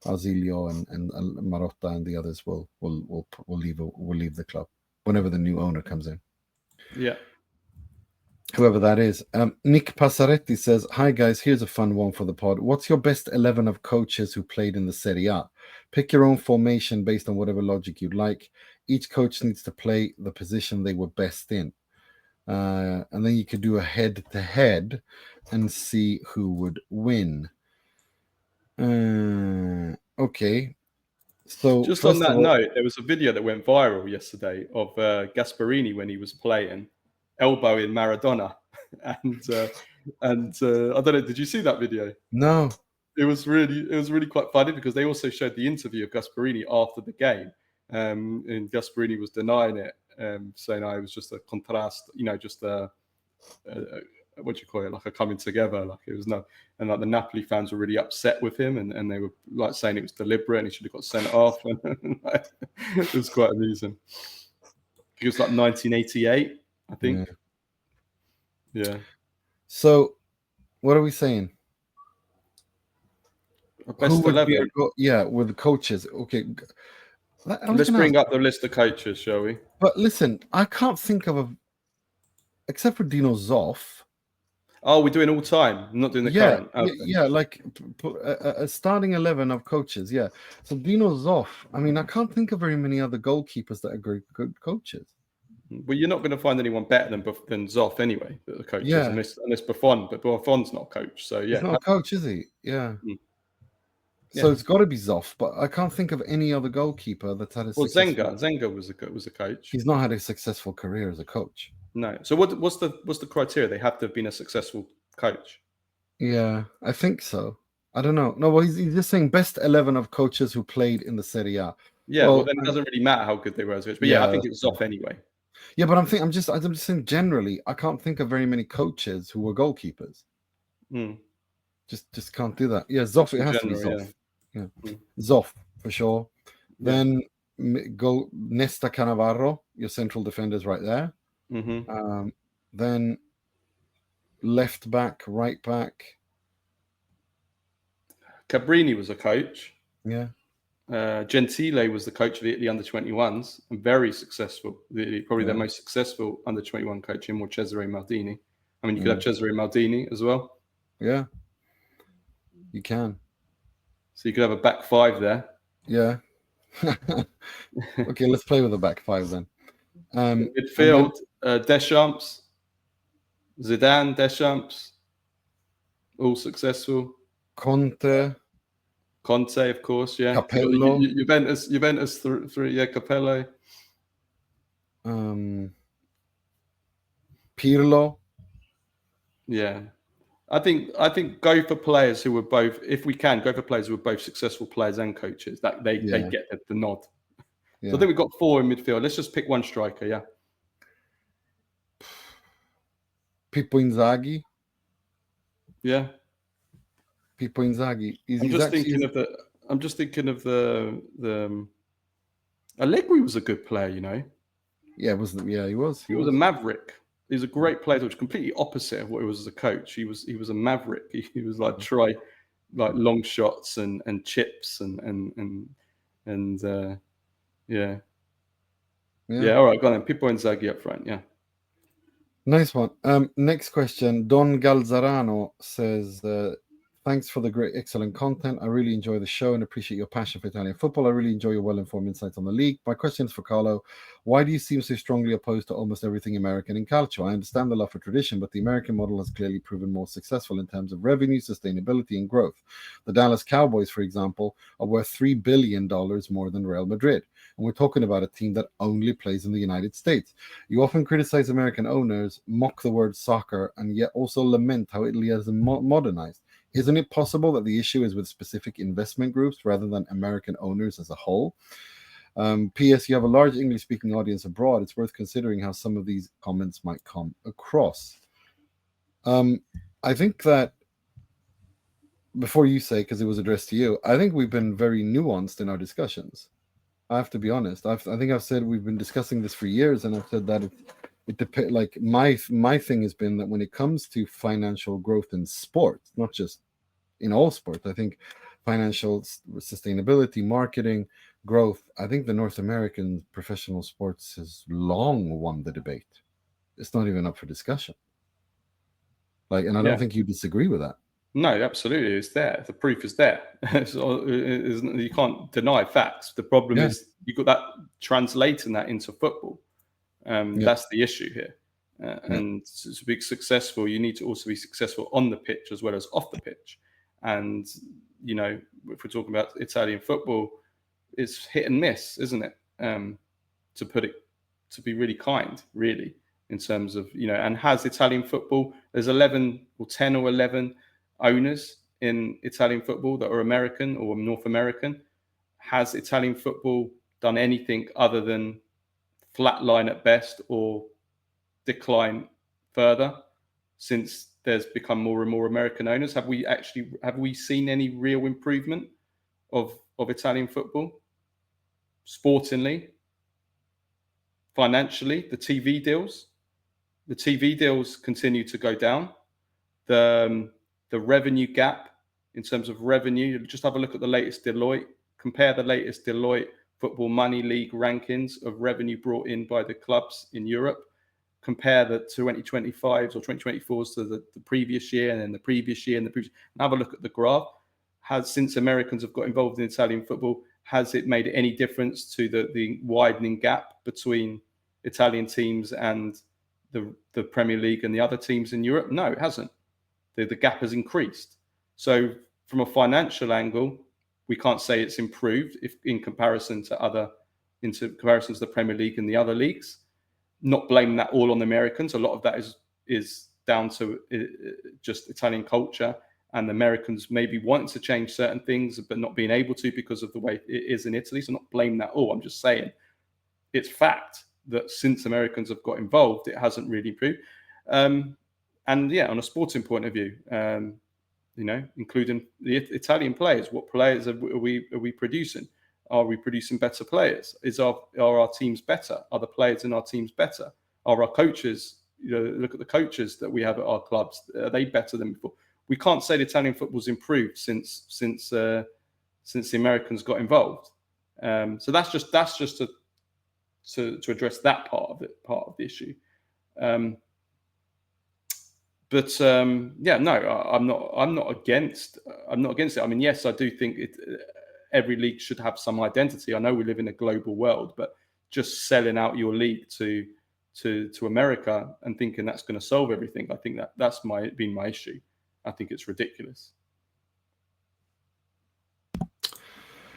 Ausilio and Marotta and the others will leave the club whenever the new owner comes in. Yeah. Whoever that is. Nick Passaretti says, "Hi guys, here's a fun one for the pod. What's your best 11 of coaches who played in the Serie A? Pick your own formation based on whatever logic you'd like. Each coach needs to play the position they were best in. And then you could do a head-to-head and see who would win." Okay. So just on that note, there was a video that went viral yesterday of Gasperini when he was playing, elbowing Maradona, and I don't know. Did you see that video? No. It was really quite funny because they also showed the interview of Gasperini after the game, and Gasperini was denying it, saying it was just a contrast, just a what do you call it, like a coming together, like it was no, and like the Napoli fans were really upset with him, and they were like saying it was deliberate and he should have got sent off. It was quite amusing. It was like 1988, I think. Yeah. So, what are we saying? Best 11. With the coaches. Okay. Let's bring up the list of coaches, shall we? But listen, I can't think of except for Dino Zoff. Oh, we're doing all time, not doing the current. Okay. Yeah, like a starting 11 of coaches. Yeah. So Dino Zoff. I mean, I can't think of very many other goalkeepers that are good coaches. Well, you're not going to find anyone better than Zoff anyway, the coaches, unless Buffon. But Buffon's not a coach, so yeah. He's not a coach, is he? Yeah. So it's got to be Zoff, but I can't think of any other goalkeeper that's had a successful... Zenga was a coach. He's not had a successful career as a coach. No. So what's the criteria? They have to have been a successful coach. Yeah, I think so. I don't know. No, well, he's just saying best 11 of coaches who played in the Serie A. Yeah, well then it doesn't really matter how good they were as a coach. But I think it's Zoff anyway. Yeah, but I'm just saying generally, I can't think of very many coaches who were goalkeepers. Just can't do that. Yeah, Zoff. It has to be Zoff. Yeah. Zoff for sure. Yeah. Then go Nesta Cannavaro, your central defenders right there. Then left back, right back. Cabrini was a coach. Yeah. Gentile was the coach of the Italy under-21s and very successful. Probably their most successful under-21 coach in Cesare Maldini. I mean, you could have Cesare Maldini as well. Yeah, you can. So you could have a back five there. Yeah. Okay, let's play with a back five then. Midfield, Deschamps, Zidane, Deschamps, all successful. Conte, of course, yeah. Capello. Juventus three, yeah, Capello. Pirlo. Yeah. I think go for players who were both, if we can, go for players who were both successful players and coaches. That they get the nod. Yeah. So I think we've got 4 in midfield. Let's just pick one striker, yeah. Pippo Inzaghi. Yeah. Pippo Inzaghi. I'm just thinking of the Allegri was a good player, you know. Yeah, he was. He was a maverick. He was a great player, which was completely opposite of what he was as a coach. He was a maverick. He was like try like long shots and chips and yeah. All right, go on then. Pippo Inzaghi up front. Yeah. Nice one. Next question. Don Galzarano says, thanks for the great, excellent content. I really enjoy the show and appreciate your passion for Italian football. I really enjoy your well-informed insights on the league. My question is for Carlo. Why do you seem so strongly opposed to almost everything American in calcio? I understand the love for tradition, but the American model has clearly proven more successful in terms of revenue, sustainability, and growth. The Dallas Cowboys, for example, are worth $3 billion more than Real Madrid. And we're talking about a team that only plays in the United States. You often criticize American owners, mock the word soccer, and yet also lament how Italy has modernized. Isn't it possible that the issue is with specific investment groups rather than American owners as a whole? P.S. You have a large English-speaking audience abroad. It's worth considering how some of these comments might come across. I think that, before you say, because it was addressed to you, I think we've been very nuanced in our discussions. I have to be honest. I think I've said we've been discussing this for years, and I've said that it depends. Like my thing has been that when it comes to financial growth in sports, not just in all sports, I think financial sustainability, marketing, growth, I think the North American professional sports has long won the debate. It's not even up for discussion. Like, and I don't think you disagree with that. No, absolutely, it's there. The proof is there. You can't deny facts. The problem is you've got that translating that into football. That's the issue here. And to be successful, you need to also be successful on the pitch as well as off the pitch. And, you know, if we're talking about Italian football, it's hit and miss, isn't it? To put it, to be really kind, really, in terms of, you know, and has Italian football, there's 11 or 10 or 11 owners in Italian football that are American or North American. Has Italian football done anything other than flatline at best or decline further since there's become more and more American owners? Have we seen any real improvement of Italian football? Sportingly, financially, the TV deals continue to go down. The revenue gap in terms of revenue, just have a look at the latest Deloitte, compare the latest Deloitte Football Money League rankings of revenue brought in by the clubs in Europe. Compare the 2025s or 2024s to the previous year and then the previous year and the previous. And have a look at the graph. Since Americans have got involved in Italian football, has it made any difference to the widening gap between Italian teams and the Premier League and the other teams in Europe? No, it hasn't. The gap has increased. So from a financial angle, we can't say it's improved if in comparison to the Premier League and the other leagues. Not blaming that all on the Americans. A lot of that is down to just Italian culture and the Americans maybe wanting to change certain things but not being able to because of the way it is in Italy. So not blaming that all. I'm just saying it's fact that since Americans have got involved, it hasn't really improved. And yeah, on a sporting point of view, you know, including the Italian players, what players are we producing? Are we producing better players? Are our teams better? Are the players in our teams better? Are our coaches? You know, look at the coaches that we have at our clubs. Are they better than before? We can't say the Italian football's improved since the Americans got involved. So that's just to address that part of the issue. But I'm not against it. I mean, yes, I do think every league should have some identity. I know we live in a global world, but just selling out your league to America and thinking that's going to solve everything, I think that's been my issue. I think it's ridiculous.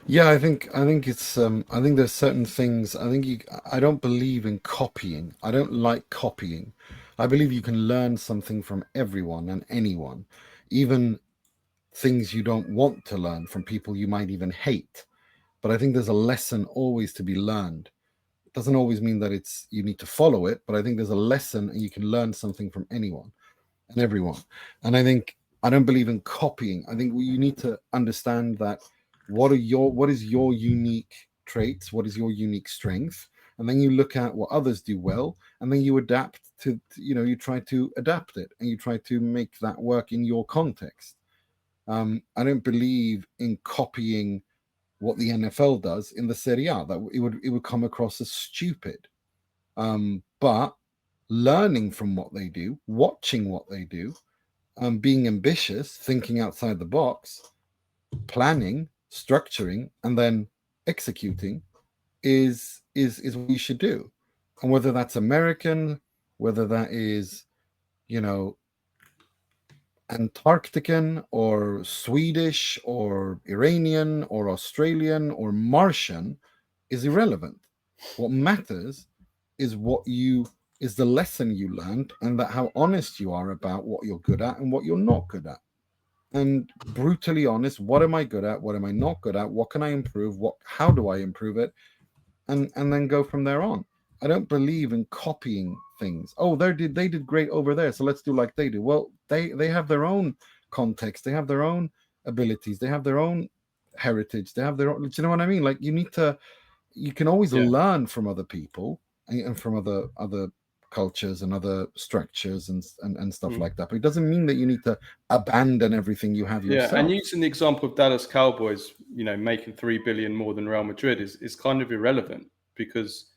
Yeah, I think it's I think there's certain things. I don't believe in copying. I don't like copying. I believe you can learn something from everyone and anyone, even things you don't want to learn from people you might even hate. But I think there's a lesson always to be learned. It doesn't always mean that you need to follow it, but I think there's a lesson and you can learn something from anyone and everyone. And I don't believe in copying. I think you need to understand that what is your unique traits, what is your unique strength, and then you look at what others do well, and then you adapt to, you try to adapt it and you try to make that work in your context. I don't believe in copying what the NFL does in the Serie A. That it would come across as stupid. But learning from what they do, watching what they do, being ambitious, thinking outside the box, planning, structuring, and then executing is what we should do. And whether that's American, whether that is, Antarctican or Swedish or Iranian or Australian or Martian is irrelevant. What matters is the lesson you learned, and that how honest you are about what you're good at and what you're not good at. and brutally honest. What am I good at? What am I not good at? What can I improve? How do I improve it? And then go from there on. I don't believe in copying things. Oh, they did great over there, so let's do like they do. Well, they have their own context. They have their own abilities. They have their own heritage. They have their own. Do you know what I mean? Like you can always learn from other people and from other cultures and other structures and stuff like that. But it doesn't mean that you need to abandon everything you have yourself. Yeah, and using the example of Dallas Cowboys, making $3 billion more than Real Madrid is kind of irrelevant, because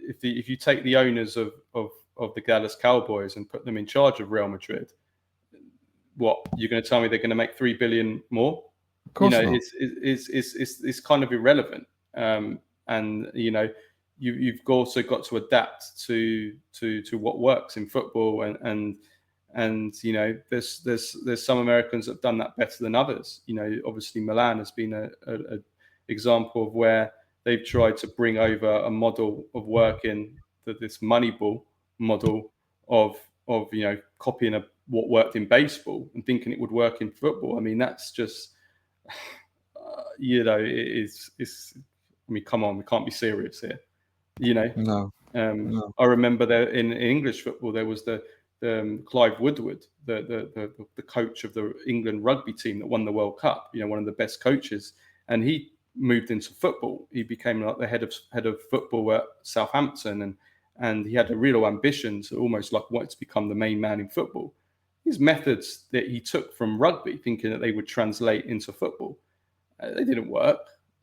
if you take the owners of the Dallas Cowboys and put them in charge of Real Madrid, what, you're going to tell me they're going to make $3 billion more? Of course not. It's kind of irrelevant. And you've also got to adapt to what works in football, and there's some Americans that have done that better than others. Obviously Milan has been a example of where they've tried to bring over a model of working, this Moneyball model of copying what worked in baseball and thinking it would work in football. I mean, that's just it's. I mean, come on, we can't be serious here. No. I remember there in English football, there was the Clive Woodward, the coach of the England rugby team that won the World Cup. One of the best coaches, and he moved into football. He became like the head of football at Southampton, and he had a real ambition to almost like wanted to become the main man in football. His methods that he took from rugby, thinking that they would translate into football, they didn't work.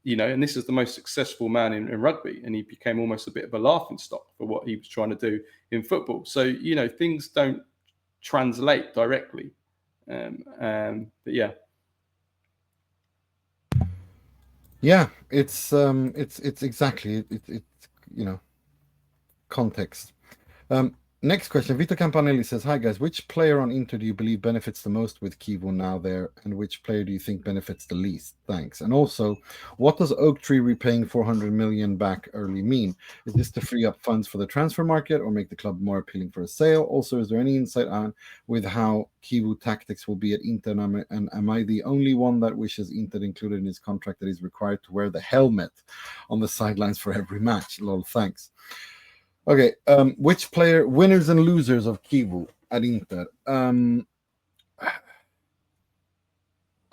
And this is the most successful man in rugby, and he became almost a bit of a laughing stock for what he was trying to do in football. So, things don't translate directly. But yeah. Yeah, it's exactly it's context. Next question. Vito Campanelli says, "Hi guys, which player on Inter do you believe benefits the most with Kivu now there, and which player do you think benefits the least? Thanks. And also, what does Oaktree repaying 400 million back early mean? Is this to free up funds for the transfer market or make the club more appealing for a sale? Also, is there any insight on with how Kivu tactics will be at Inter, and am I the only one that wishes Inter included in his contract that he's required to wear the helmet on the sidelines for every match? Lol, thanks." Okay, which player, winners and losers of Kivu at Inter? I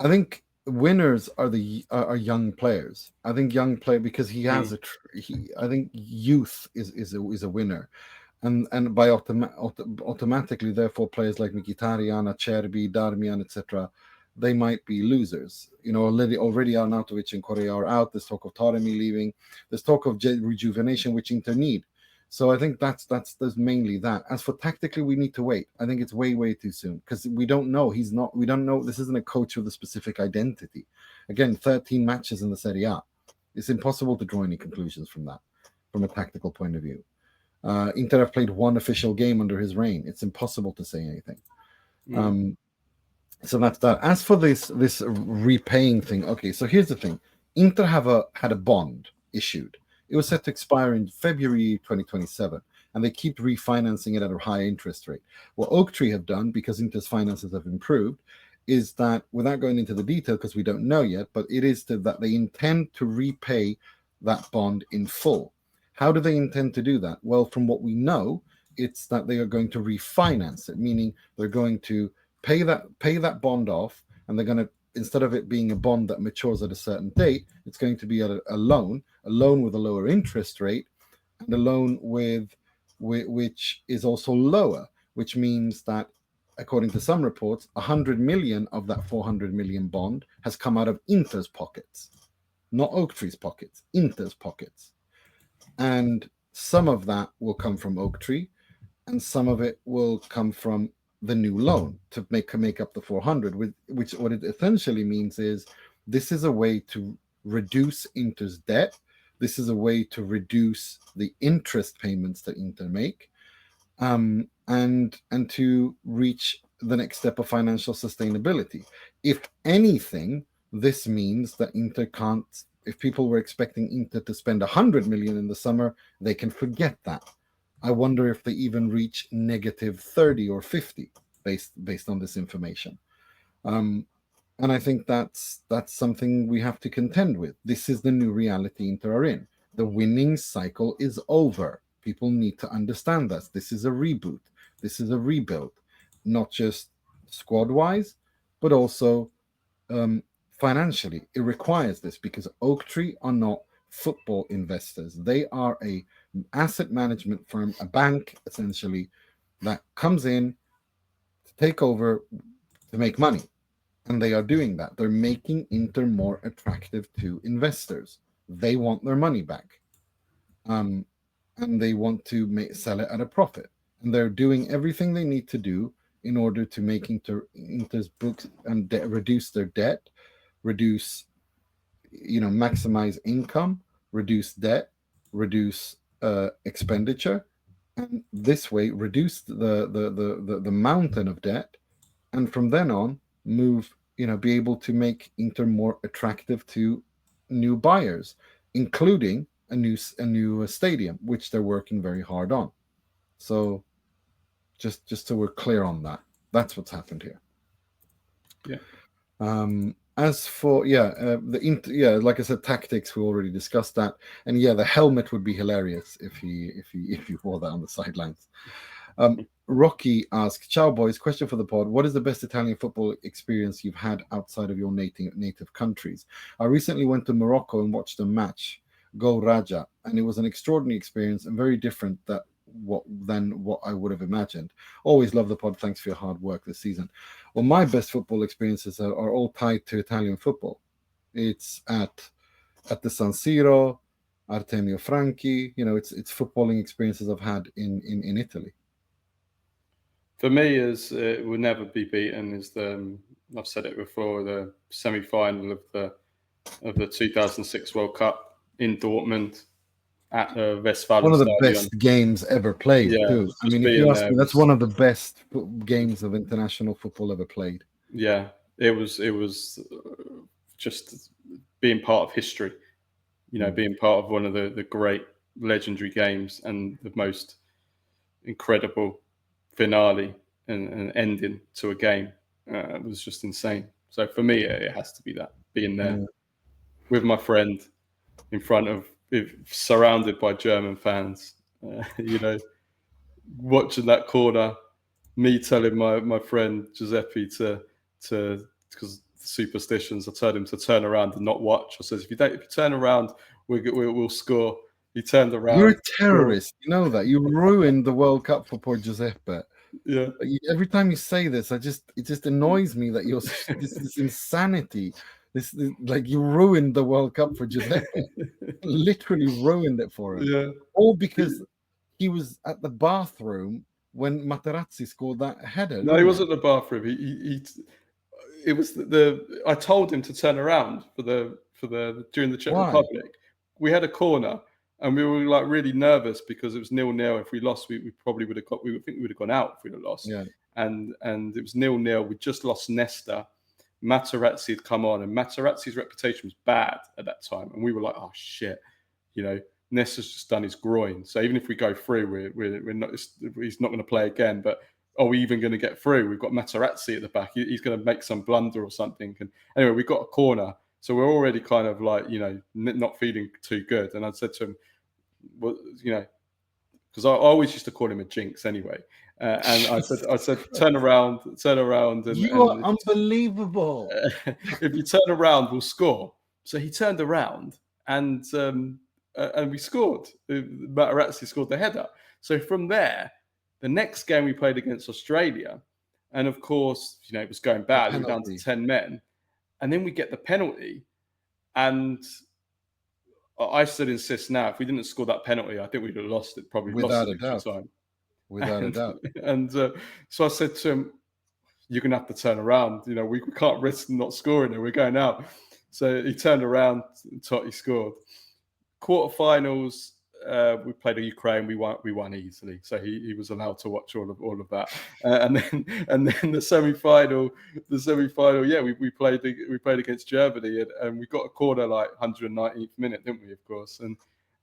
think winners are young players. I think young player, because he has I think youth is a winner, and by automatically, therefore, players like Mkhitaryan, Acerbi, Darmian, etc., they might be losers. Already Arnautovic and Correa are out. There's talk of Taremi leaving. There's talk of rejuvenation, which Inter need. So I think that's mainly that. As for tactically, we need to wait. I think it's way too soon, because we don't know. We don't know. This isn't a coach with a specific identity. Again, 13 matches in the Serie A. It's impossible to draw any conclusions from that, from a tactical point of view. Inter have played one official game under his reign. It's impossible to say anything. So that's that. As for this repaying thing, okay. So here's the thing: Inter had a bond issued. It was set to expire in February 2027, and they keep refinancing it at a high interest rate. What Oaktree have done, because Inter's finances have improved, is that, without going into the detail because we don't know yet, but it is that they intend to repay that bond in full. How do they intend to do that? Well, from what we know, it's that they are going to refinance it, meaning they're going to pay that bond off, and they're going to, instead of it being a bond that matures at a certain date, it's going to be a loan with a lower interest rate, and a loan which is also lower, which means that, according to some reports, 100 million of that 400 million bond has come out of Inter's pockets, not Oaktree's pockets, Inter's pockets. And some of that will come from Oaktree, and some of it will come from the new loan to make up the 400, which what it essentially means is this is a way to reduce Inter's debt. This is a way to reduce the interest payments that Inter make, and to reach the next step of financial sustainability. If anything, this means that Inter can't. If people were expecting Inter to spend 100 million in the summer, they can forget that. I wonder if they even reach negative 30 or 50 based on this information. And I think that's something we have to contend with. This is the new reality Inter are in. The winning cycle is over. People need to understand that. This is a reboot. This is a rebuild, not just squad wise, but also financially. It requires this because Oak Tree are not football investors. They are a asset management firm, a bank essentially, that comes in to take over to make money. And they are doing that. They're making Inter more attractive to investors. They want their money back. And they want to sell it at a profit. And they're doing everything they need to do in order to make Inter's books and reduce their debt, maximize income, reduce debt, reduce expenditure, and this way reduce the mountain of debt, and from then on be able to make Inter more attractive to new buyers, including a new stadium, which they're working very hard on. So just so we're clear on that, that's what's happened here. Yeah. As for like I said, tactics, we already discussed that, and the helmet would be hilarious if he wore that on the sidelines. Rocky asked, "Ciao boys, question for the pod. What is the best Italian football experience you've had outside of your native countries? I recently went to Morocco and watched a match, Go Raja, and it was an extraordinary experience and very different than what I would have imagined. Always love the pod. Thanks for your hard work this season." Well, my best football experiences are all tied to Italian football. It's at the San Siro, Artemio Franchi. It's footballing experiences I've had in Italy. For me, it will never be beaten is I've said it before, the semi-final of the 2006 World Cup in Dortmund at the Westfalen One of the Stadion. best games ever played, too. I mean, if you ask me, that's one of the best games of international football ever played. Yeah, it was just being part of history. Being part of one of the great legendary games and the most incredible finale and ending to a game. It was just insane. So for me, it has to be that, being there with my friend in front of, surrounded by German fans, watching that corner, me telling my friend Giuseppe because superstitions, I told him to turn around and not watch. I says, if you turn around, we'll score. He turned around. You're a terrorist. You know that. You ruined the World Cup for poor Giuseppe. Yeah. Every time you say this, it just annoys me that you're this insanity. This like you ruined the World Cup for Giuseppe. Literally ruined it for him. Yeah. All because he was at the bathroom when Materazzi scored that header. No, he wasn't at the bathroom. It was I told him to turn around for the during the Czech Republic. We had a corner and we were like really nervous because it was 0-0. If we lost, we probably would have got. We would think we would have gone out if we'd have lost. Yeah. And it was 0-0. We just lost Nesta. Materazzi had come on, and Materazzi's reputation was bad at that time. And we were like, oh shit, Nesta's just done his groin. So even if we go through, we're not. He's not going to play again. But are we even going to get through? We've got Materazzi at the back. He's going to make some blunder or something. And anyway, we got a corner. So we're already kind of like, not feeling too good. And I said to him, well, because I always used to call him a jinx anyway. And I said, turn around. And, you are unbelievable. If you turn around, we'll score. So he turned around and we scored. Materazzi scored the header. So from there, the next game we played against Australia, and of course, it was going bad. We were down to 10 men. And then we get the penalty. And I still insist now, if we didn't score that penalty, I think we'd have lost it, probably without lost it time. Without a doubt. And so I said to him, you're going to have to turn around. We can't risk not scoring it. We're going out. So he turned around, Totti scored. Quarterfinals, we played Ukraine. We won easily. So he was allowed to watch all of that. And then the semi-final. Yeah, we played against Germany, and we got a corner like 119th minute, didn't we? Of course.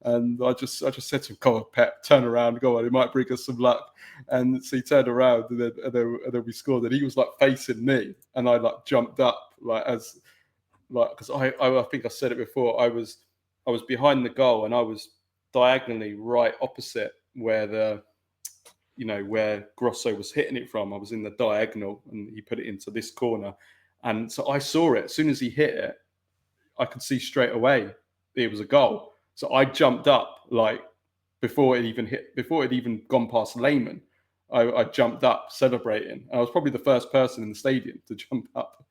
And I just said to him, "Go on, Pep, turn around, go on. It might bring us some luck." And so he turned around, and then we scored. And he was like facing me, and I like jumped up because I think I said it before. I was behind the goal and I was diagonally right opposite where where Grosso was hitting it from. I was in the diagonal and he put it into this corner, and so I saw it as soon as he hit it. I could see straight away it was a goal. So I jumped up like before it even gone past Lehman. I jumped up celebrating. I was probably the first person in the stadium to jump up,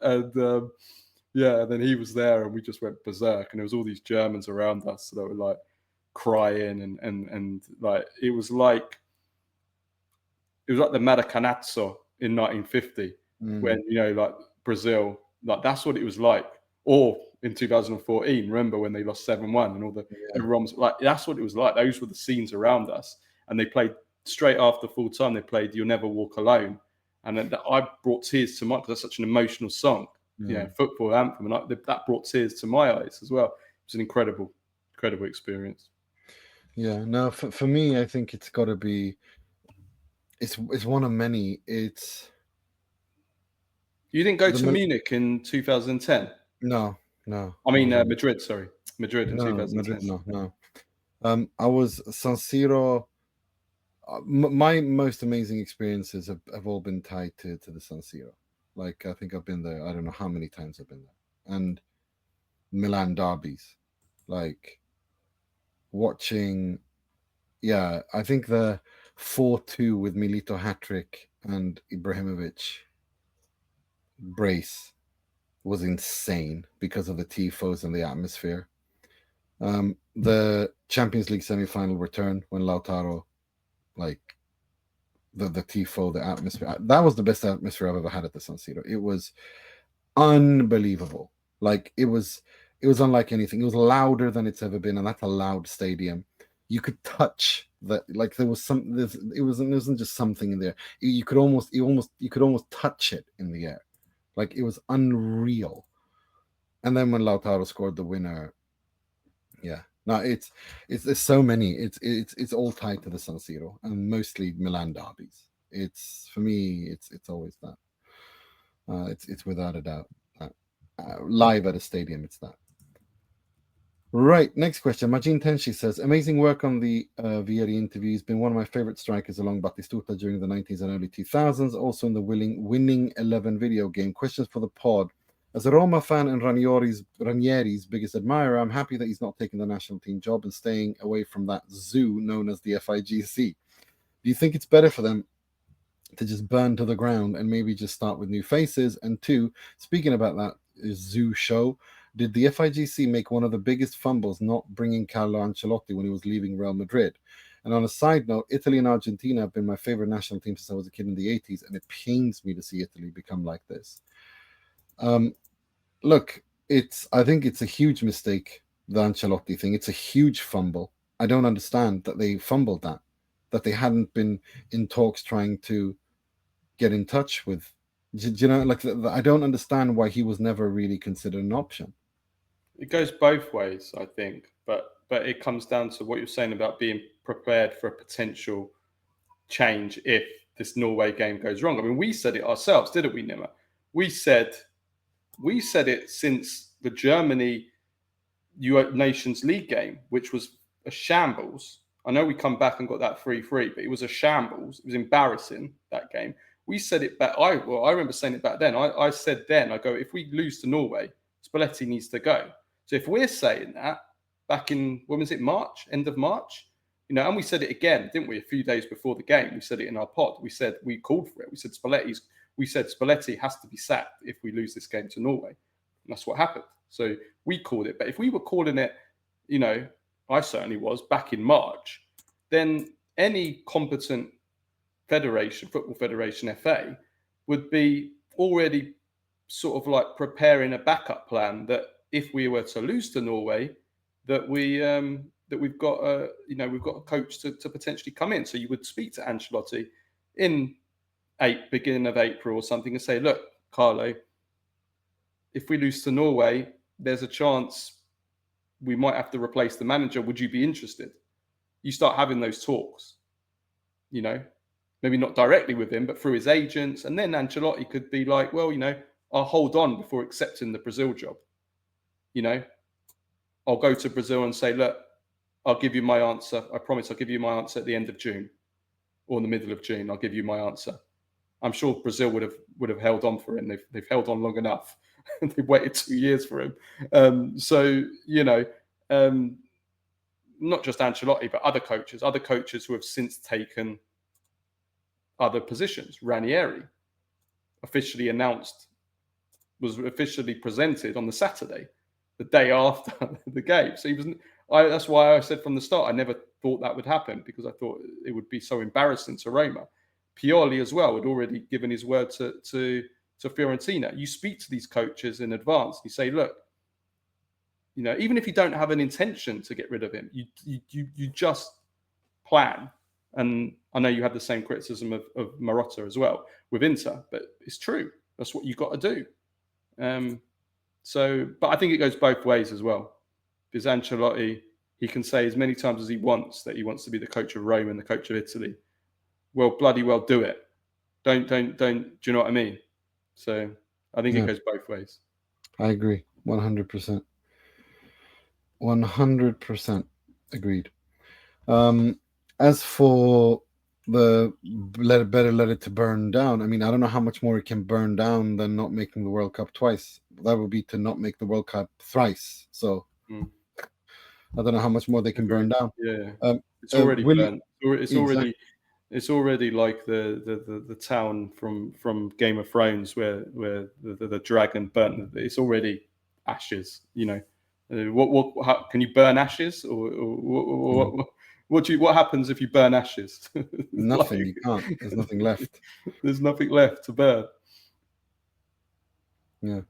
and then he was there, and we just went berserk. And there was all these Germans around us that were like crying, and like it was like the Maracanazzo in 1950 when like Brazil, like that's what it was like. Or in 2014, remember when they lost 7-1 and all the everyone was like, that's what it was like. Those were the scenes around us. And they played straight after full time. They played "You'll Never Walk Alone," and then I brought tears to my, because that's such an emotional song, football anthem, and that brought tears to my eyes as well. It was an incredible experience. Yeah, no, for me, I think it's got to be. It's one of many. It's. You didn't go to Munich in 2010. No. I mean Madrid. Sorry, Madrid in 2010. Madrid, no. I was San Siro. My most amazing experiences have all been tied to the San Siro. Like, I think I've been there. I don't know how many times I've been there. And Milan derbies, like watching. Yeah, I think the 4-2 with Milito hat-trick and Ibrahimovic brace was insane because of the tifos and the atmosphere. The Champions League semi-final return when Lautaro, like the tifo, the atmosphere, that was the best atmosphere I've ever had at the San Siro. It was unbelievable. Like it was unlike anything. It was louder than it's ever been, and that's a loud stadium. You could touch that, like there was some. It wasn't just something in there. You could almost touch it in the air. Like it was unreal. And then when Lautaro scored the winner, there's so many. It's all tied to the San Siro and mostly Milan derbies. For me, it's always that. It's without a doubt that. Live at a stadium, it's that. Right, next question. Majin Tenshi says, amazing work on the Vieri interview. He's been one of my favorite strikers along Batistuta during the 90s and early 2000s, also in the winning 11 video game. Questions for the pod. As a Roma fan and Ranieri's biggest admirer, I'm happy that he's not taking the national team job and staying away from that zoo known as the FIGC. Do you think it's better for them to just burn to the ground and maybe just start with new faces? And two, speaking about that zoo show, did the FIGC make one of the biggest fumbles not bringing Carlo Ancelotti when he was leaving Real Madrid? And on a side note, Italy and Argentina have been my favorite national team since I was a kid in the 80s, and it pains me to see Italy become like this. Look, I think it's a huge mistake, the Ancelotti thing. It's a huge fumble. I don't understand that they fumbled that they hadn't been in talks trying to get in touch with. Do you know, like, I don't understand why he was never really considered an option. It goes both ways, I think, but it comes down to what you're saying about being prepared for a potential change if this Norway game goes wrong. I mean, we said it ourselves, didn't we, Nima? We said it since the Germany Nations League game, which was a shambles. I know we come back and got that 3-3, but it was a shambles. It was embarrassing, that game. We said it back. I remember saying it back then. I said then, I go, if we lose to Norway, Spalletti needs to go. So if we're saying that back in, when was it, March, end of March? And we said it again, didn't we? A few days before the game, we said it in our pod. We called for it. We said Spalletti has to be sacked if we lose this game to Norway. And that's what happened. So we called it. But if we were calling it, I certainly was back in March, then any competent federation, football federation, FA, would be already sort of like preparing a backup plan that if we were to lose to Norway, that we've got a coach to potentially come in. So you would speak to Ancelotti in beginning of April or something and say, look, Carlo, if we lose to Norway, there's a chance we might have to replace the manager. Would you be interested? You start having those talks, maybe not directly with him, but through his agents. And then Ancelotti could be like, well, I'll hold on before accepting the Brazil job. You know, I'll go to Brazil and say, look, I'll give you my answer. I promise I'll give you my answer at the end of June or in the middle of June. I'll give you my answer. I'm sure Brazil would have held on for him. They've held on long enough. They've waited 2 years for him. So, you know, not just Ancelotti, but other coaches who have since taken other positions. Ranieri was officially presented on the Saturday, the day after the game. So that's why I said from the start, I never thought that would happen, because I thought it would be so embarrassing to Roma. Pioli as well had already given his word to Fiorentina. You speak to these coaches in advance. You say, look, you know, even if you don't have an intention to get rid of him, you just plan. And I know you had the same criticism of Marotta as well with Inter, but it's true. That's what you've got to do. But I think it goes both ways as well. Because Ancelotti, he can say as many times as he wants that he wants to be the coach of Rome and the coach of Italy. Well, bloody well do it. Don't, do you know what I mean? So I think it goes both ways. I agree. 100%. 100% agreed. As for the better let it to burn down, I mean, I don't know how much more it can burn down than not making the World Cup twice. That would be to not make the World Cup thrice. So I don't know how much more they can burn down. Yeah, it's already burnt. It's already like the town from Game of Thrones where the dragon burnt. It's already ashes. You know, how, can you burn ashes, or what happens if you burn ashes? Nothing. You can't. There's nothing left. There's nothing left to burn. Yeah,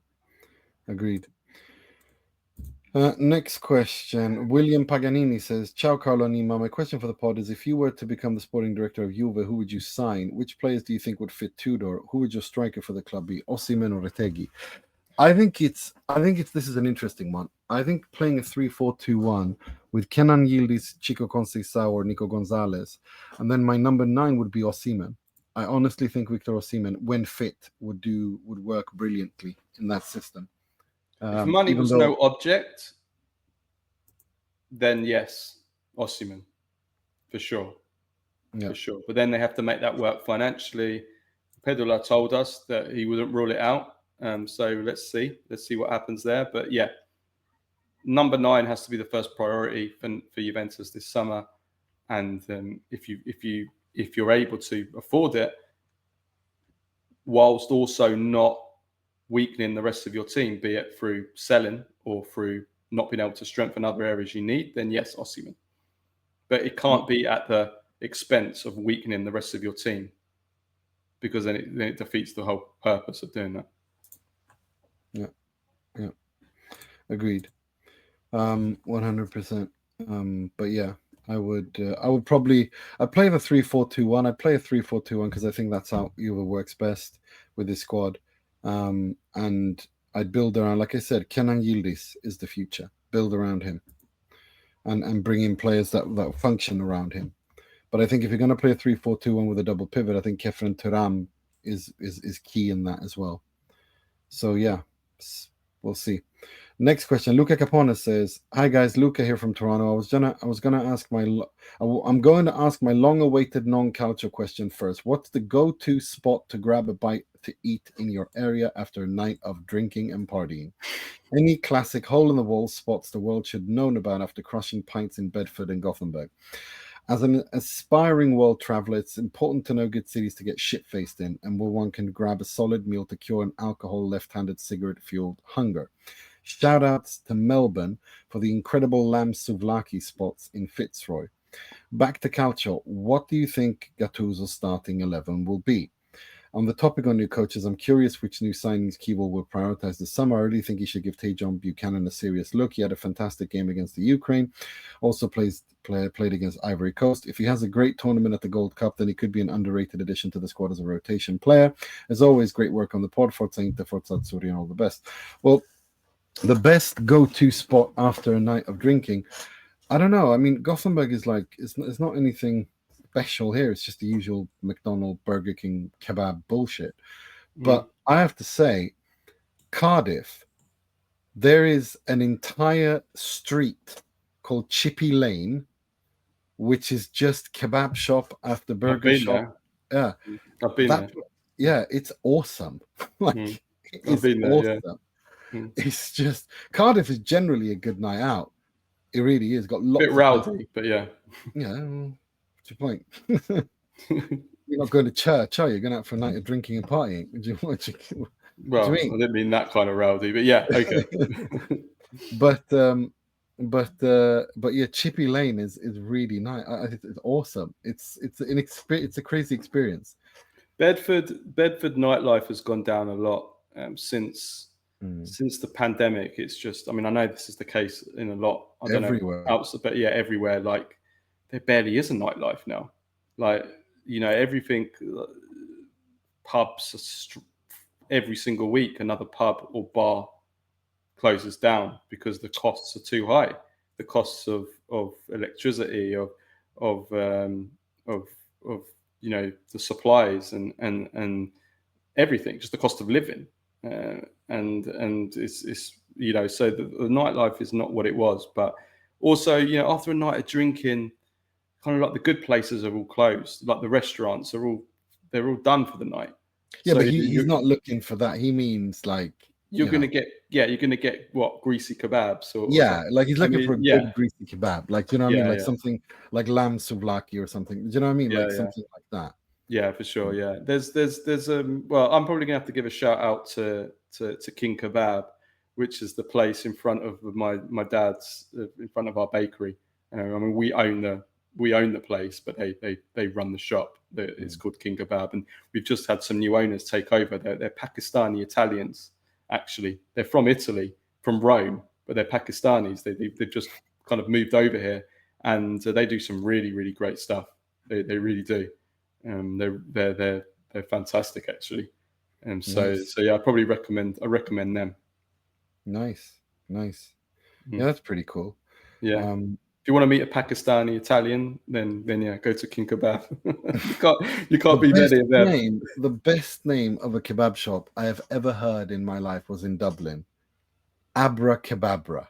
agreed. Next question. William Paganini says, Ciao Carlo Nima. My question for the pod is, if you were to become the sporting director of Juve, who would you sign? Which players do you think would fit Tudor? Who would your striker for the club be? Osimhen or Retegui? I think this is an interesting one. I think playing a 3-4-2-1 with Kenan Yildiz, Chico Conceição, or Nico Gonzalez, and then my number 9 would be Osimhen. I honestly think Victor Osimhen, when fit, would work brilliantly in that system. If money was no object, then yes, Osimhen, for sure. Yeah. For sure. But then they have to make that work financially. Pedula told us that he wouldn't rule it out. So let's see what happens there. But yeah, number 9 has to be the first priority for Juventus this summer. And if you're able to afford it, whilst also not weakening the rest of your team, be it through selling or through not being able to strengthen other areas you need, then yes, Osimhen. But it can't be at the expense of weakening the rest of your team, because then it defeats the whole purpose of doing that. Yeah. Agreed. 100%. But yeah, I would play the 3-4-2-1. I'd play a 3-4-2-1 because I think that's how Juve works best with this squad. And I'd build around, like I said, Kenan Yildiz is the future. Build around him, and bring in players that function around him. But I think if you're going to play a 3-4-2-1 with a double pivot, I think Kefren Thuram is key in that as well. So yeah, we'll see. Next question. Luca Capone says, "Hi guys, Luca here from Toronto. I'm going to ask my long-awaited non-culture question first. What's the go-to spot to grab a bite to eat in your area after a night of drinking and partying? Any classic hole-in-the-wall spots the world should know about after crushing pints in Bedford and Gothenburg? As an aspiring world traveler, it's important to know good cities to get shit-faced in, and where one can grab a solid meal to cure an alcohol left-handed cigarette-fueled hunger. Shout-outs to Melbourne for the incredible lamb souvlaki spots in Fitzroy. Back to Calcio, what do you think Gattuso's starting 11 will be? On the topic on new coaches, I'm curious which new signings Keeble will prioritize this summer. I really think he should give Tajon Buchanan a serious look. He had a fantastic game against the Ukraine. Also played against Ivory Coast. If he has a great tournament at the Gold Cup, then he could be an underrated addition to the squad as a rotation player. As always, great work on the pod. Forza Inter, Forza Azzurri, and all the best. Well, the best go-to spot after a night of drinking, I don't know. I mean, Gothenburg is like, it's not anything special here. It's just the usual McDonald's, Burger King, kebab bullshit. But I have to say, Cardiff, there is an entire street called Chippy Lane, which is just kebab shop after burger shop. There. Yeah, I've been there. Yeah, it's awesome. Like, it's been there, awesome. Yeah. It's just, Cardiff is generally a good night out. It really is. Got lots bit rowdy, but yeah. Yeah, what's your point? You're not going to church, are you? You're going out for a night of drinking and partying. What do you mean? I didn't mean that kind of rowdy, but yeah, okay. but yeah, Chippy Lane is really nice. It's awesome. It's a crazy experience. Bedford nightlife has gone down a lot since the pandemic. It's just, I mean, I know this is the case in a lot. I don't everywhere. know, outside, but yeah, everywhere. Like, there barely is a nightlife now. Like, you know, everything, pubs, every single week, another pub or bar closes down because the costs are too high. The costs of electricity, of you know, the supplies and everything, just the cost of living, and it's you know, so the nightlife is not what it was. But also, you know, after a night of drinking, kind of like the good places are all closed, like the restaurants are all done for the night. Yeah, so but he's not looking for that. He means like you're going to get what, greasy kebabs or like he's looking for a good greasy kebab, like, you know what I mean, like something like lamb souvlaki or something. Do you know what I mean? Like something like that. Yeah, for sure. Yeah, there's well, I'm probably gonna have to give a shout out to King Kebab, which is the place in front of my dad's, in front of our bakery. I mean, we own the place, but they run the shop. It's called King Kebab, and we've just had some new owners take over. They're Pakistani Italians, actually. They're from Italy, from Rome, but they're Pakistanis. They've just kind of moved over here, and they do some really, really great stuff. They really do. They're fantastic, actually. And so yeah, I recommend them. Nice. Yeah, that's pretty cool. Yeah. If you want to meet a Pakistani Italian, then yeah, go to King Kebab. you can't be many of them. The best name of a kebab shop I have ever heard in my life was in Dublin. Abra Kebabra.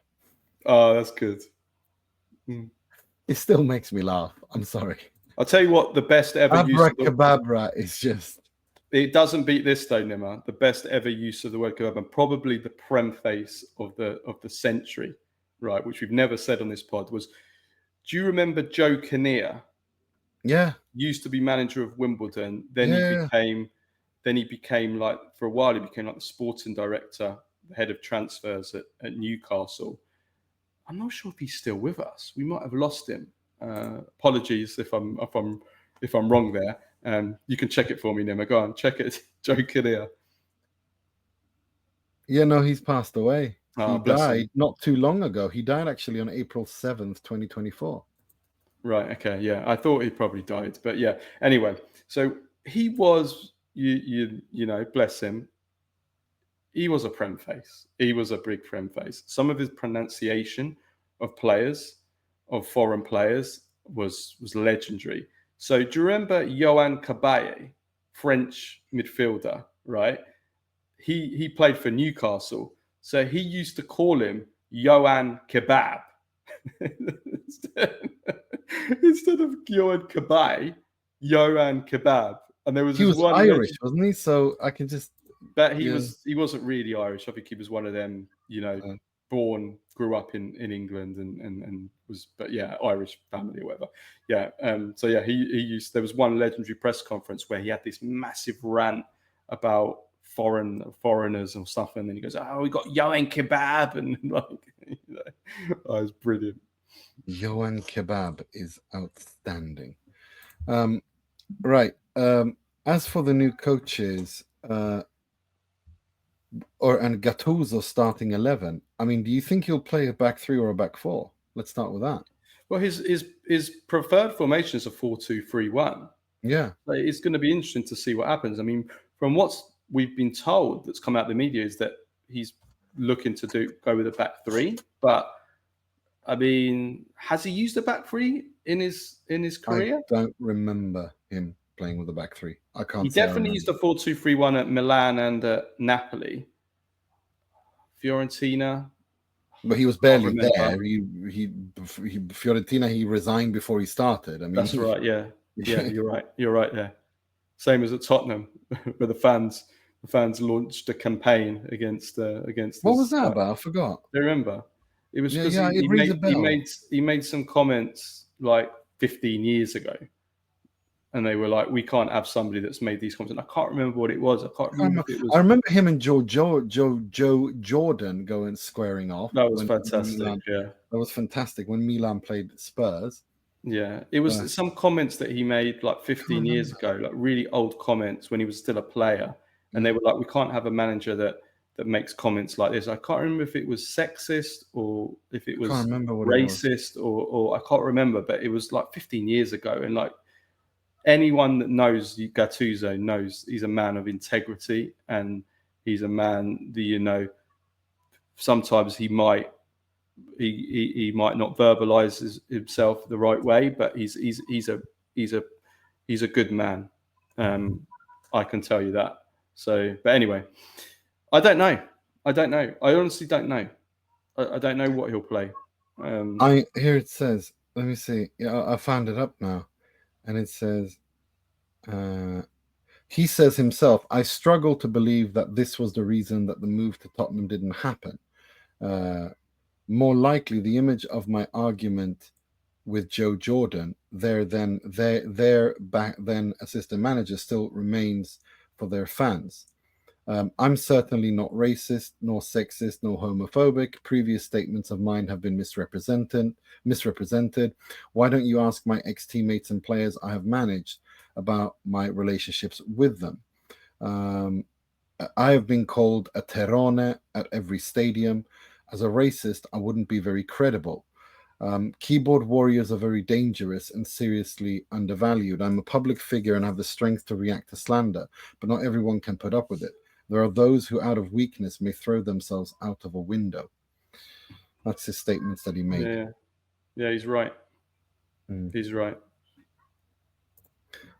Oh, that's good. It still makes me laugh. I'm sorry. I'll tell you what, the best ever Abra Kebabra is just... It doesn't beat this though, Nima. The best ever use of the word kebab, and probably the prem face of the century, right? Which we've never said on this pod was. Do you remember Joe Kinnear? Yeah. Used to be manager of Wimbledon. Then he became like, for a while, he became like the sporting director, the head of transfers at Newcastle. I'm not sure if he's still with us. We might have lost him. Apologies if I'm wrong there. You can check it for me, Nima. Go on, check it. Joe Kinnear. Yeah, no, he's passed away. Oh, he died not too long ago. He died actually on April 7th, 2024. Right. Okay. Yeah, I thought he probably died, but yeah. Anyway, so he was, you know, bless him. He was a prem face. He was a big prem face. Some of his pronunciation of players, of foreign players, was legendary. So do you remember Yohan Cabaye, French midfielder, right? He played for Newcastle. So he used to call him Yohan Kebab. Instead of Yohan Cabaye, Yohan Kebab. And there was he was Irish, wasn't he? So I can just... But he wasn't really Irish. I think he was one of them, you know, grew up in England and was, but yeah, Irish family or whatever. Yeah. So yeah, there was one legendary press conference where he had this massive rant about foreigners or stuff, and then he goes, "Oh, we got Yohan Kebab," and like, you know, oh, it's brilliant. Yohan Kebab is outstanding. Right. As for the new coaches, and Gattuso starting 11, I mean, do you think he'll play a back three or a back four? Let's start with that. Well, his preferred formation is a 4-2-3-1. Yeah, so it's going to be interesting to see what happens. I mean, from what we've been told that's come out of the media is that he's looking to go with a back three. But I mean, has he used a back three in his career? I don't remember him playing with a back three. I can't. He definitely used a 4-2-3-1 at Milan and at Napoli. Fiorentina. But he was barely there. Fiorentina, he resigned before he started. I mean, that's right. Yeah, you're right. You're right there. Same as at Tottenham, where the fans launched a campaign against. What was that about? I forgot. I remember. It was because it rings a bell. he made some comments like 15 years ago, and they were like, "We can't have somebody that's made these comments." And I can't remember what it was. I can't remember if it was. I remember him and Joe Jordan going squaring off. That was fantastic. Yeah, that was fantastic when Milan played Spurs. Yeah, it was some comments that he made like 15 years ago, like really old comments when he was still a player, and they were like, "We can't have a manager that makes comments like this." I can't remember if it was sexist or if it was racist or I can't remember, but it was like 15 years ago, and like anyone that knows Gattuso knows he's a man of integrity, and he's a man that sometimes he might not verbalize himself the right way, but he's a good man. I can tell you that. So, but anyway, I don't know. I honestly don't know. I don't know what he'll play. Here it says. Let me see. Yeah, I found it up now, and it says. He says himself, "I struggle to believe that this was the reason that the move to Tottenham didn't happen. More likely, the image of my argument with Joe Jordan, their back then assistant manager, still remains for their fans. I'm certainly not racist, nor sexist, nor homophobic. Previous statements of mine have been misrepresented. Why don't you ask my ex-teammates and players I have managed about my relationships with them? I have been called a terrone at every stadium. As a racist, I wouldn't be very credible. Keyboard warriors are very dangerous and seriously undervalued. I'm a public figure and have the strength to react to slander, but not everyone can put up with it. There are those who, out of weakness, may throw themselves out of a window." That's his statements that he made. Yeah, he's right. He's right.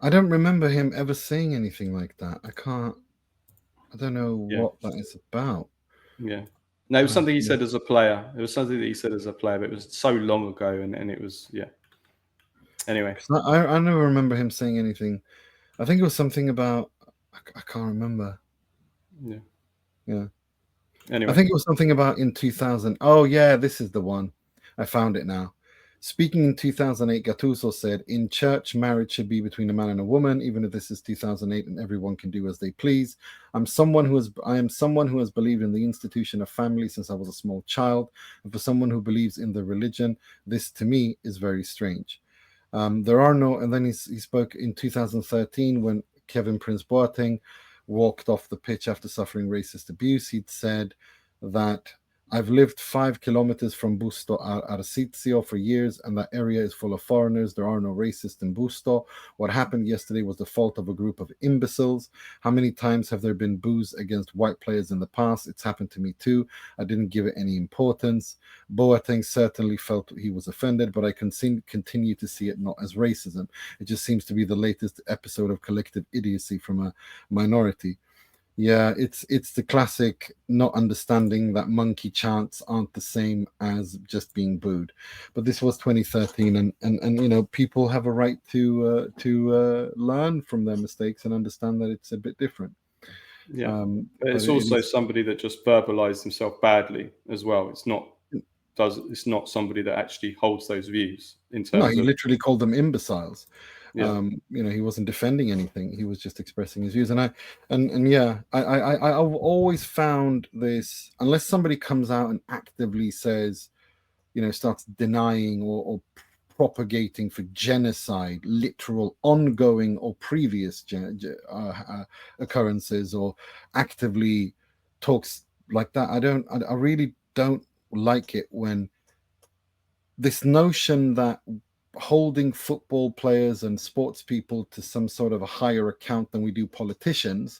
I don't remember him ever saying anything like that. I don't know what that is about. Yeah. No, it was something he said as a player. It was something that he said as a player, but it was so long ago, and it was, Anyway. I never remember him saying anything. I think it was something about, I can't remember. Yeah. Anyway. I think it was something about in 2000. Oh, yeah, this is the one. I found it now. Speaking in 2008, Gattuso said, "In church, marriage should be between a man and a woman, even if this is 2008 and everyone can do as they please. I am someone who has believed in the institution of family since I was a small child. And for someone who believes in the religion, this to me is very strange." There are no, and then he spoke in 2013 when Kevin Prince Boateng walked off the pitch after suffering racist abuse. He'd said that, "I've lived 5 kilometers from Busto Arsizio for years, and that area is full of foreigners. There are no racists in Busto. What happened yesterday was the fault of a group of imbeciles. How many times have there been boos against white players in the past? It's happened to me too. I didn't give it any importance." Boateng certainly felt he was offended, but I continue to see it not as racism. It just seems to be the latest episode of collective idiocy from a minority. Yeah, it's the classic not understanding that monkey chants aren't the same as just being booed. But this was 2013, and people have a right to learn from their mistakes and understand that it's a bit different. Yeah, but it's also somebody that just verbalized himself badly as well. It's not somebody that actually holds those views in terms. No, he literally called them imbeciles. Yeah. He wasn't defending anything. He was just expressing his views. I've always found this, unless somebody comes out and actively says, starts denying or propagating for genocide, literal, ongoing or previous occurrences, or actively talks like that. I really don't like it when this notion that holding football players and sports people to some sort of a higher account than we do politicians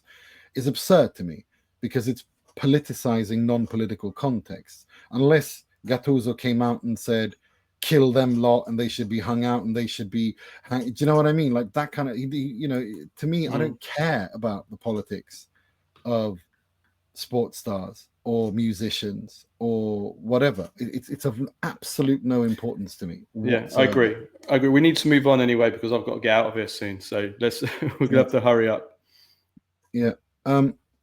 is absurd to me, because it's politicizing non-political contexts. Unless Gattuso came out and said, "Kill them lot and they should be hung out and they should be do you know what I mean? Like that kind of, to me, I don't care about the politics of sports stars or musicians or whatever. It's of absolute no importance to me. Yeah, I agree. We need to move on anyway because I've got to get out of here soon. So we're gonna have to hurry up. Yeah.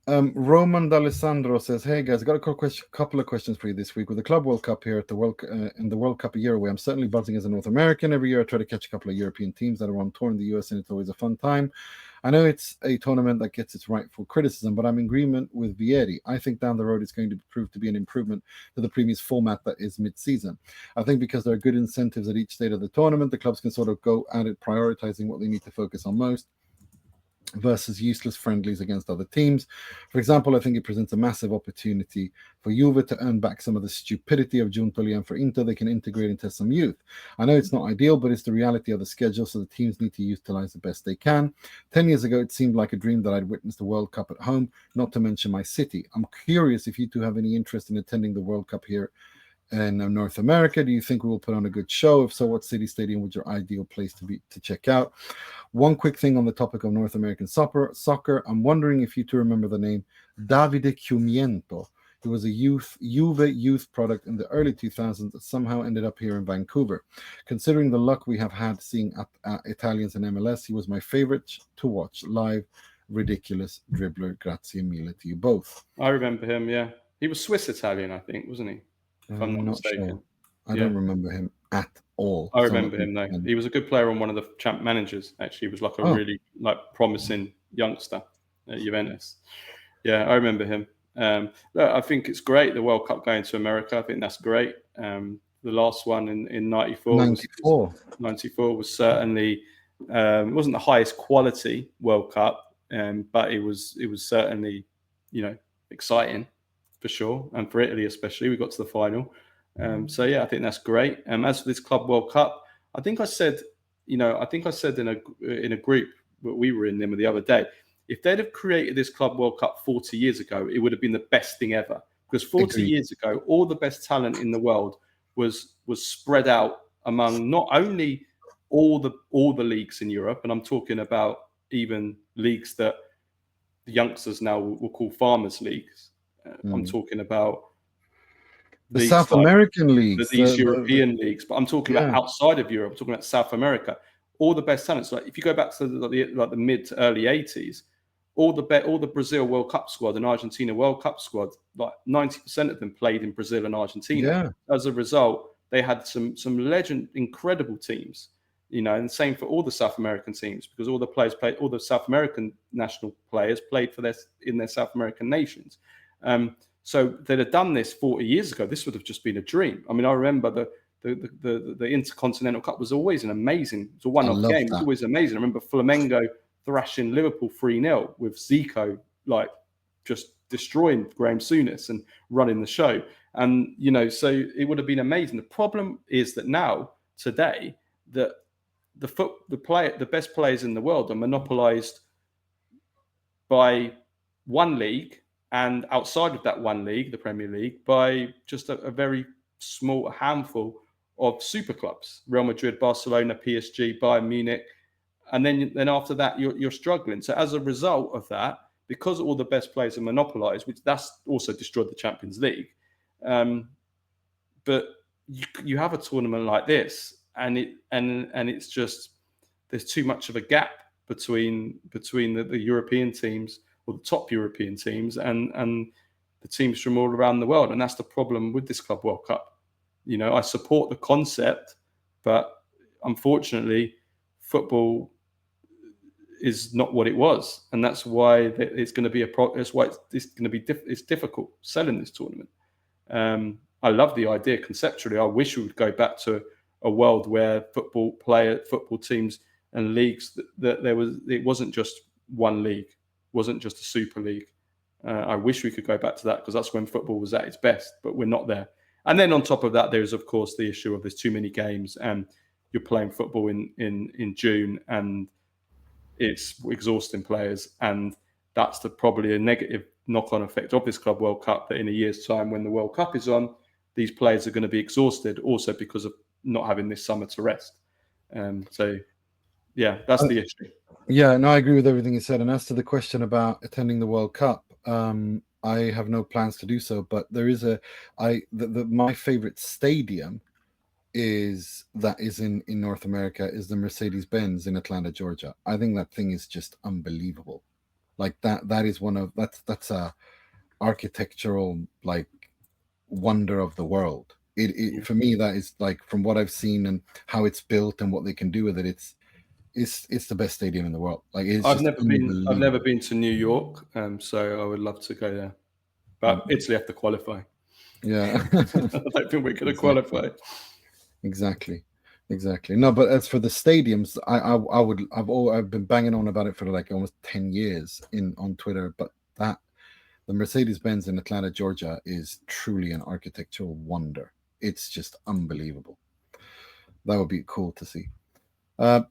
Roman D'Alessandro says, "Hey guys, I got a couple of questions for you this week. With the Club World Cup here at the in the World Cup a year away, I'm certainly buzzing as a North American. Every year I try to catch a couple of European teams that are on tour in the US, and it's always a fun time. I know it's a tournament that gets its rightful criticism, but I'm in agreement with Vieri. I think down the road it's going to prove to be an improvement to the previous format that is mid-season. I think because there are good incentives at each stage of the tournament, the clubs can sort of go at it prioritizing what they need to focus on most versus useless friendlies against other teams. For example, I think it presents a massive opportunity for Juve to earn back some of the stupidity of Giuntoli, and for Inter, they can integrate into some youth. I know it's not ideal, but it's the reality of the schedule, so the teams need to utilize the best they can. 10 years ago, it seemed like a dream that I'd witnessed the World Cup at home, not to mention my city. I'm curious if you two have any interest in attending the World Cup here in North America. Do you think we will put on a good show? If so, what city stadium would your ideal place to check out? One quick thing on the topic of North American soccer. I'm wondering if you two remember the name Davide Chiumiento. He was a Juve youth product in the early 2000s that somehow ended up here in Vancouver. Considering the luck we have had seeing Italians in MLS, he was my favorite to watch live. Ridiculous dribbler. Grazie mille to you both. I remember him, yeah. He was Swiss-Italian, I think, wasn't he? If I'm not mistaken. Sure. I don't remember him at all. I remember him, though. He was a good player on one of the champ managers, actually. He was like a really promising youngster at Juventus. Yeah, I remember him. I think it's great, the World Cup going to America. I think that's great. The last one in 94 was certainly it wasn't the highest quality World Cup, but it was certainly, exciting for sure, and for Italy especially. We got to the final. So yeah, I think that's great. As for this Club World Cup, I think I said in a group that we were in them the other day, if they'd have created this Club World Cup 40 years ago, it would have been the best thing ever. Because 40 years ago, all the best talent in the world was spread out among not only all the leagues in Europe, and I'm talking about even leagues that the youngsters now will call farmers leagues. I'm talking about the South American leagues, these European leagues, but I'm talking about outside of Europe. I'm talking about South America. All the best talents. Like if you go back to the mid to early 80s, all the Brazil World Cup squad and Argentina World Cup squad, like 90% of them played in Brazil and Argentina. Yeah. As a result, they had some incredible teams. And same for all the South American teams, because all the South American national players played in their South American nations. So they'd have done this 40 years ago. This would have just been a dream. I mean, I remember the Intercontinental Cup was always an amazing, it's a one-off game. It was always amazing. I remember Flamengo thrashing Liverpool 3-0 with Zico, like just destroying Graham Souness and running the show. And, so it would have been amazing. The problem is that now, today, that the best players in the world are monopolized by one league, and outside of that one league, the Premier League, by just a very small handful of super clubs: Real Madrid, Barcelona, PSG, Bayern Munich, and then after that you're struggling. So as a result of that, because all the best players are monopolised, which that's also destroyed the Champions League. But you have a tournament like this, and it's just there's too much of a gap between the European teams, or the top European teams, and the teams from all around the world. And that's the problem with this Club World Cup. I support the concept, but unfortunately, football is not what it was, and that's why it's going to be that's why it's going to be it's difficult selling this tournament. I love the idea conceptually. I wish we would go back to a world where football teams and leagues that it wasn't just one league, wasn't just a super league. I wish we could go back to that, because that's when football was at its best, but we're not there. And then on top of that, there's of course the issue of there's too many games, and you're playing football in June, and it's exhausting players, and that's probably a negative knock-on effect of this Club World Cup, that in a year's time, when the World Cup is on, these players are going to be exhausted, also because of not having this summer to rest. So yeah, that's the issue. Yeah, no, I agree with everything you said. And as to the question about attending the World Cup, I have no plans to do so, but there is my favorite stadium is in North America is the Mercedes-Benz in Atlanta, Georgia. I think that thing is just unbelievable. Like that is that's a architectural like wonder of the world. It for me, that is like, from what I've seen and how it's built and what they can do with it, it's the best stadium in the world. Like, it's I've just never been to New York, so I would love to go there. But Italy have to qualify. Yeah. I don't think we're going to qualify. Exactly. No, but as for the stadiums, I've been banging on about it for like almost 10 years on Twitter, but the Mercedes-Benz in Atlanta, Georgia is truly an architectural wonder. It's just unbelievable. That would be cool to see.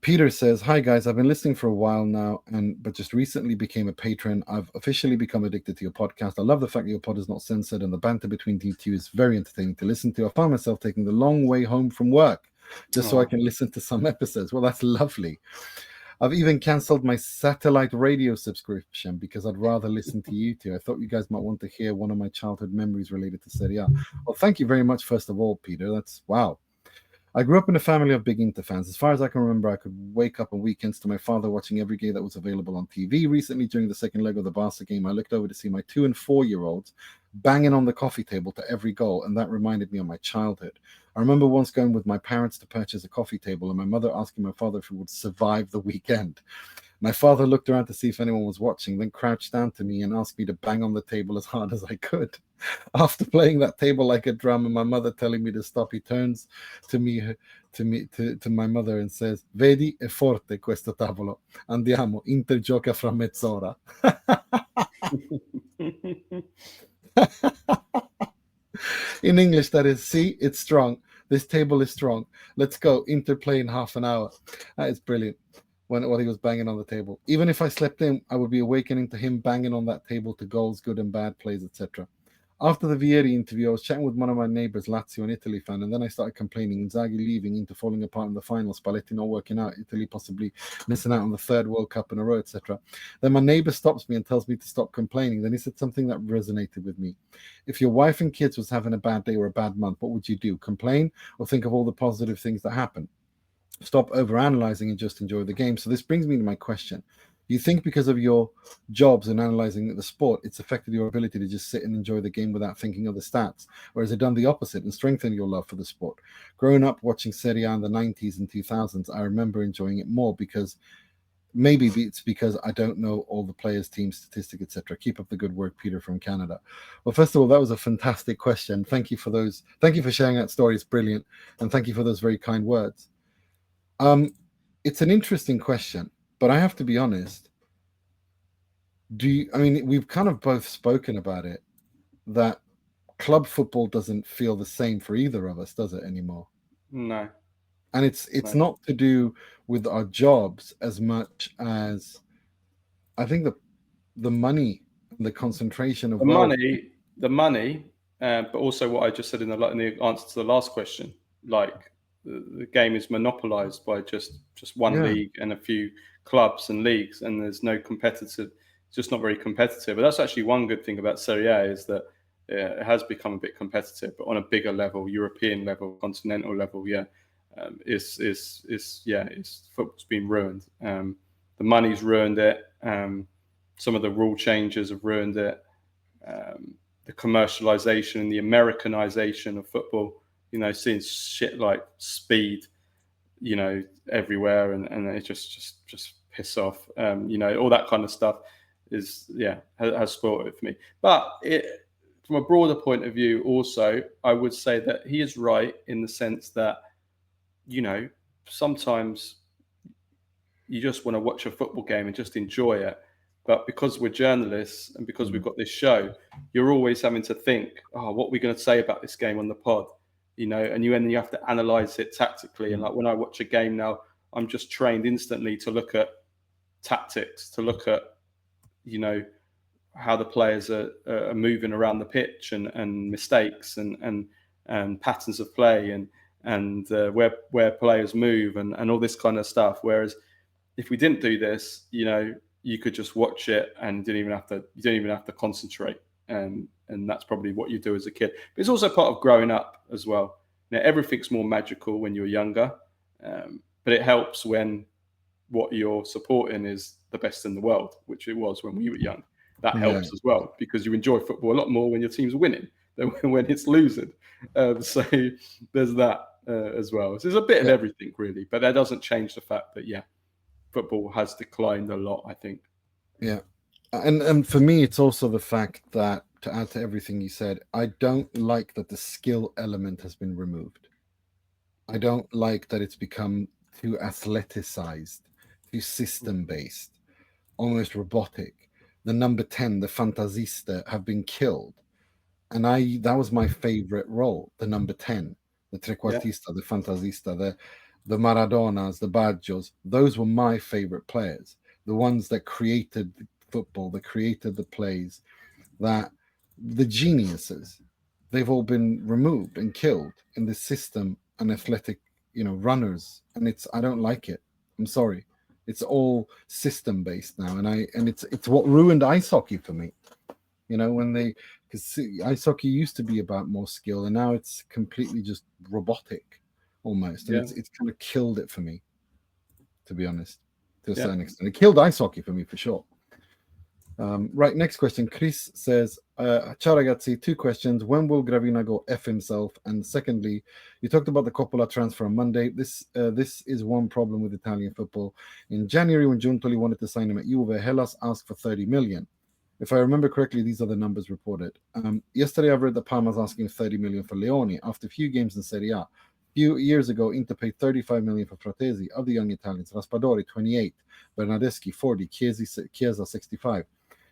Peter says, "Hi guys, I've been listening for a while now, but just recently became a patron. I've officially become addicted to your podcast. I love the fact that your pod is not censored, and the banter between you two is very entertaining to listen to. I found myself taking the long way home from work just so I can listen to some episodes." Well, that's lovely. I've even cancelled my satellite radio subscription because I'd rather listen to you two. I thought you guys might want to hear one of my childhood memories related to Serie A. Well, thank you very much, first of all, Peter. That's wow. I grew up in a family of big Inter fans. As far as I can remember, I could wake up on weekends to my father watching every game that was available on TV. Recently, during the second leg of the Barca game, I looked over to see my 2 and 4-year-olds banging on the coffee table to every goal, and that reminded me of my childhood. I remember once going with my parents to purchase a coffee table and my mother asking my father if he would survive the weekend. My father looked around to see if anyone was watching, then crouched down to me and asked me to bang on the table as hard as I could. After playing that table like a drum and my mother telling me to stop, he turns to my mother and says, "Vedi, è forte questo tavolo. Andiamo, Inter gioca fra mezz'ora." In English, that is, "See, it's strong. This table is strong. Let's go. Inter play in half an hour." That is brilliant. While he was banging on the table. Even if I slept in, I would be awakening to him banging on that table to goals, good and bad plays, etc. After the Vieri interview, I was chatting with one of my neighbors, Lazio, an Italy fan, and then I started complaining, Inzaghi leaving, Inter falling apart in the final, Spalletti not working out, Italy possibly missing out on the 3rd World Cup in a row, etc. Then my neighbor stops me and tells me to stop complaining. Then he said something that resonated with me. If your wife and kids was having a bad day or a bad month, what would you do? Complain or think of all the positive things that happen? Stop overanalyzing and just enjoy the game. So this brings me to my question. You think because of your jobs and analyzing the sport, it's affected your ability to just sit and enjoy the game without thinking of the stats? Or has it done the opposite and strengthened your love for the sport? Growing up watching Serie A in the 90s and 2000s, I remember enjoying it more because maybe it's because I don't know all the players, team statistic, etc. Keep up the good work, Peter from Canada. Well, first of all, that was a fantastic question. Thank you for those. Thank you for sharing that story. It's brilliant. And thank you for those very kind words. It's an interesting question, but I have to be honest. We've kind of both spoken about it, that club football doesn't feel the same for either of us, does it, anymore? No. And it's not to do with our jobs as much as I think the money, the concentration of the money, but also what I just said in the answer to the last question, like the game is monopolized by just one league and a few clubs and leagues, and there's no competitive. It's just not very competitive. But that's actually one good thing about Serie A, is that it has become a bit competitive, but on a bigger level, European level, continental level. Football's been ruined. The money's ruined it. Some of the rule changes have ruined it. The commercialization and the Americanization of football. Seeing shit like speed, everywhere, and it just piss off. All that kind of stuff has spoiled it for me. But from a broader point of view, also, I would say that he is right in the sense that, sometimes you just want to watch a football game and just enjoy it. But because we're journalists and because we've got this show, you're always having to think, what are we going to say about this game on the pod? And you have to analyze it tactically. And like when I watch a game now, I'm just trained instantly to look at tactics, to look at, how the players are moving around the pitch and mistakes and patterns of play and where players move and all this kind of stuff. Whereas if we didn't do this, you could just watch it and you don't even have to concentrate. and that's probably what you do as a kid. But it's also part of growing up as well. Now, everything's more magical when you're younger, but it helps when what you're supporting is the best in the world, which it was when we were young. That helps as well, because you enjoy football a lot more when your team's winning than when it's losing. So there's that as well. So there's a bit of everything, really, but that doesn't change the fact that, football has declined a lot, I think. Yeah. And for me, it's also the fact that, to add to everything you said, I don't like that the skill element has been removed. I don't like that it's become too athleticized, too system-based, almost robotic. The number 10, the Fantasista, have been killed. And that was my favorite role, the number 10, the Trequartista, the Fantasista, the Maradonas, the Baggios. Those were my favorite players, the ones that created football, that created the plays, that the geniuses. They've all been removed and killed in this system, and athletic, runners. And I don't like it. I'm sorry. It's all system based now, and it's what ruined ice hockey for me. Because ice hockey used to be about more skill, and now it's completely just robotic, almost, and it's kind of killed it for me, to be honest, to a certain extent. It killed ice hockey for me for sure. Right, next question. Kryzz says, ciao ragazzi, 2 questions. When will Gravina go F himself? And secondly, you talked about the Coppola transfer on Monday. This is one problem with Italian football. In January, when Giuntoli wanted to sign him at Juve, Hellas asked for 30 million. If I remember correctly, these are the numbers reported. Yesterday, I've read that Parma's asking 30 million for Leone after a few games in Serie A. A few years ago, Inter paid 35 million for Fratesi. Of the young Italians, Raspadori, 28, Bernardeschi, 40, Chiesa, 65.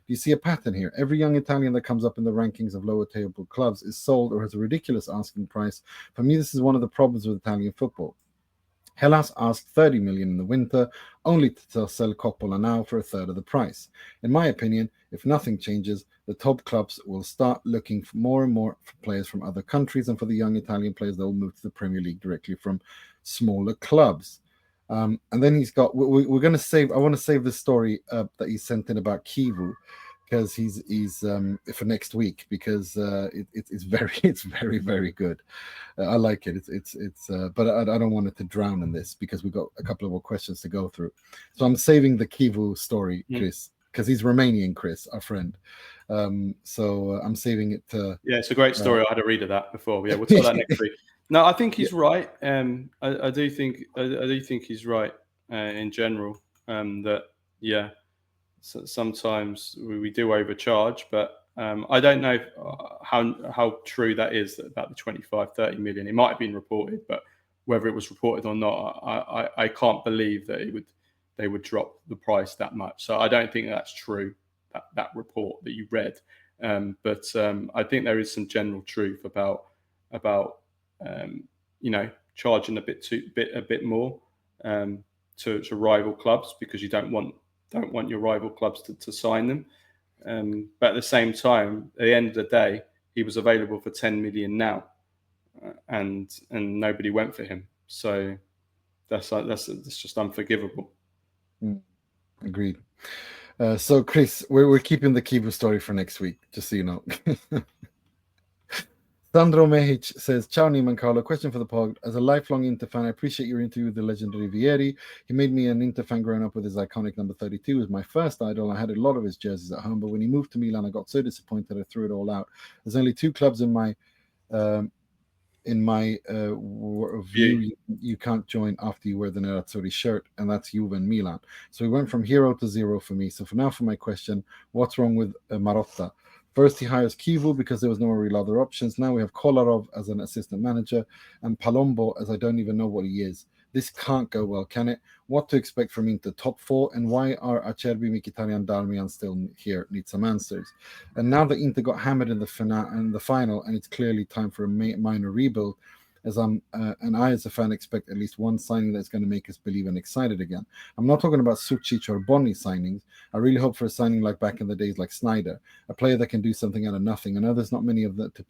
Do you see a pattern here? Every young Italian that comes up in the rankings of lower table clubs is sold or has a ridiculous asking price. For me, this is one of the problems with Italian football. Hellas asked 30 million in the winter, only to sell Coppola now for a third of the price. In my opinion, if nothing changes, the top clubs will start looking for more and more for players from other countries, and for the young Italian players, they'll move to the Premier League directly from smaller clubs. And then he's got, we're going to save, I want to save the story that he sent in about Kivu, because he's for next week, because it's very, very good. I like it. It's but I don't want it to drown in this, because we've got a couple of more questions to go through. So I'm saving the Kivu story, Kryzz, because he's Romanian, Kryzz, our friend. So I'm saving it to. Yeah, it's a great story. I had a read of that before. Yeah, we'll talk that next week. No, I think he's right. I do think he's right in general. That so sometimes we do overcharge, but I don't know how true that is about the 25-30 million. It might have been reported, but whether it was reported or not, I can't believe that they would drop the price that much. So I don't think that's true, that report that you read. But I think there is some general truth about charging a bit more to rival clubs, because you don't want your rival clubs to sign them. But at the same time, at the end of the day, he was available for 10 million now, and nobody went for him. So that's just unforgivable. Agreed. So Kryzz, we're keeping the Kivu story for next week, just so you know. Sandro Mehic says, ciao Neiman Carlo, question for the pod. As a lifelong Inter fan, I appreciate your interview with the legendary Vieri. He made me an Inter fan growing up with his iconic number 32. He was my first idol. I had a lot of his jerseys at home, but when he moved to Milan, I got so disappointed I threw it all out. There's only 2 clubs in my view you can't join after you wear the Nerazzurri shirt, and that's Juve and Milan. So we went from hero to zero for me. So for now, for my question, what's wrong with Marotta? First, he hires Kivu because there was no real other options. Now we have Kolarov as an assistant manager and Palombo as I don't even know what he is. This can't go well, can it? What to expect from Inter top 4, and why are Acerbi, Mkhitaryan, and Darmian still here? Need some answers. And now that Inter got hammered in the final, and it's clearly time for a minor rebuild, as I as a fan expect at least one signing that's going to make us believe and excited again. I'm not talking about Sucic or Bonny signings. I really hope for a signing like back in the days, like Snyder, a player that can do something out of nothing. I know there's not many of them to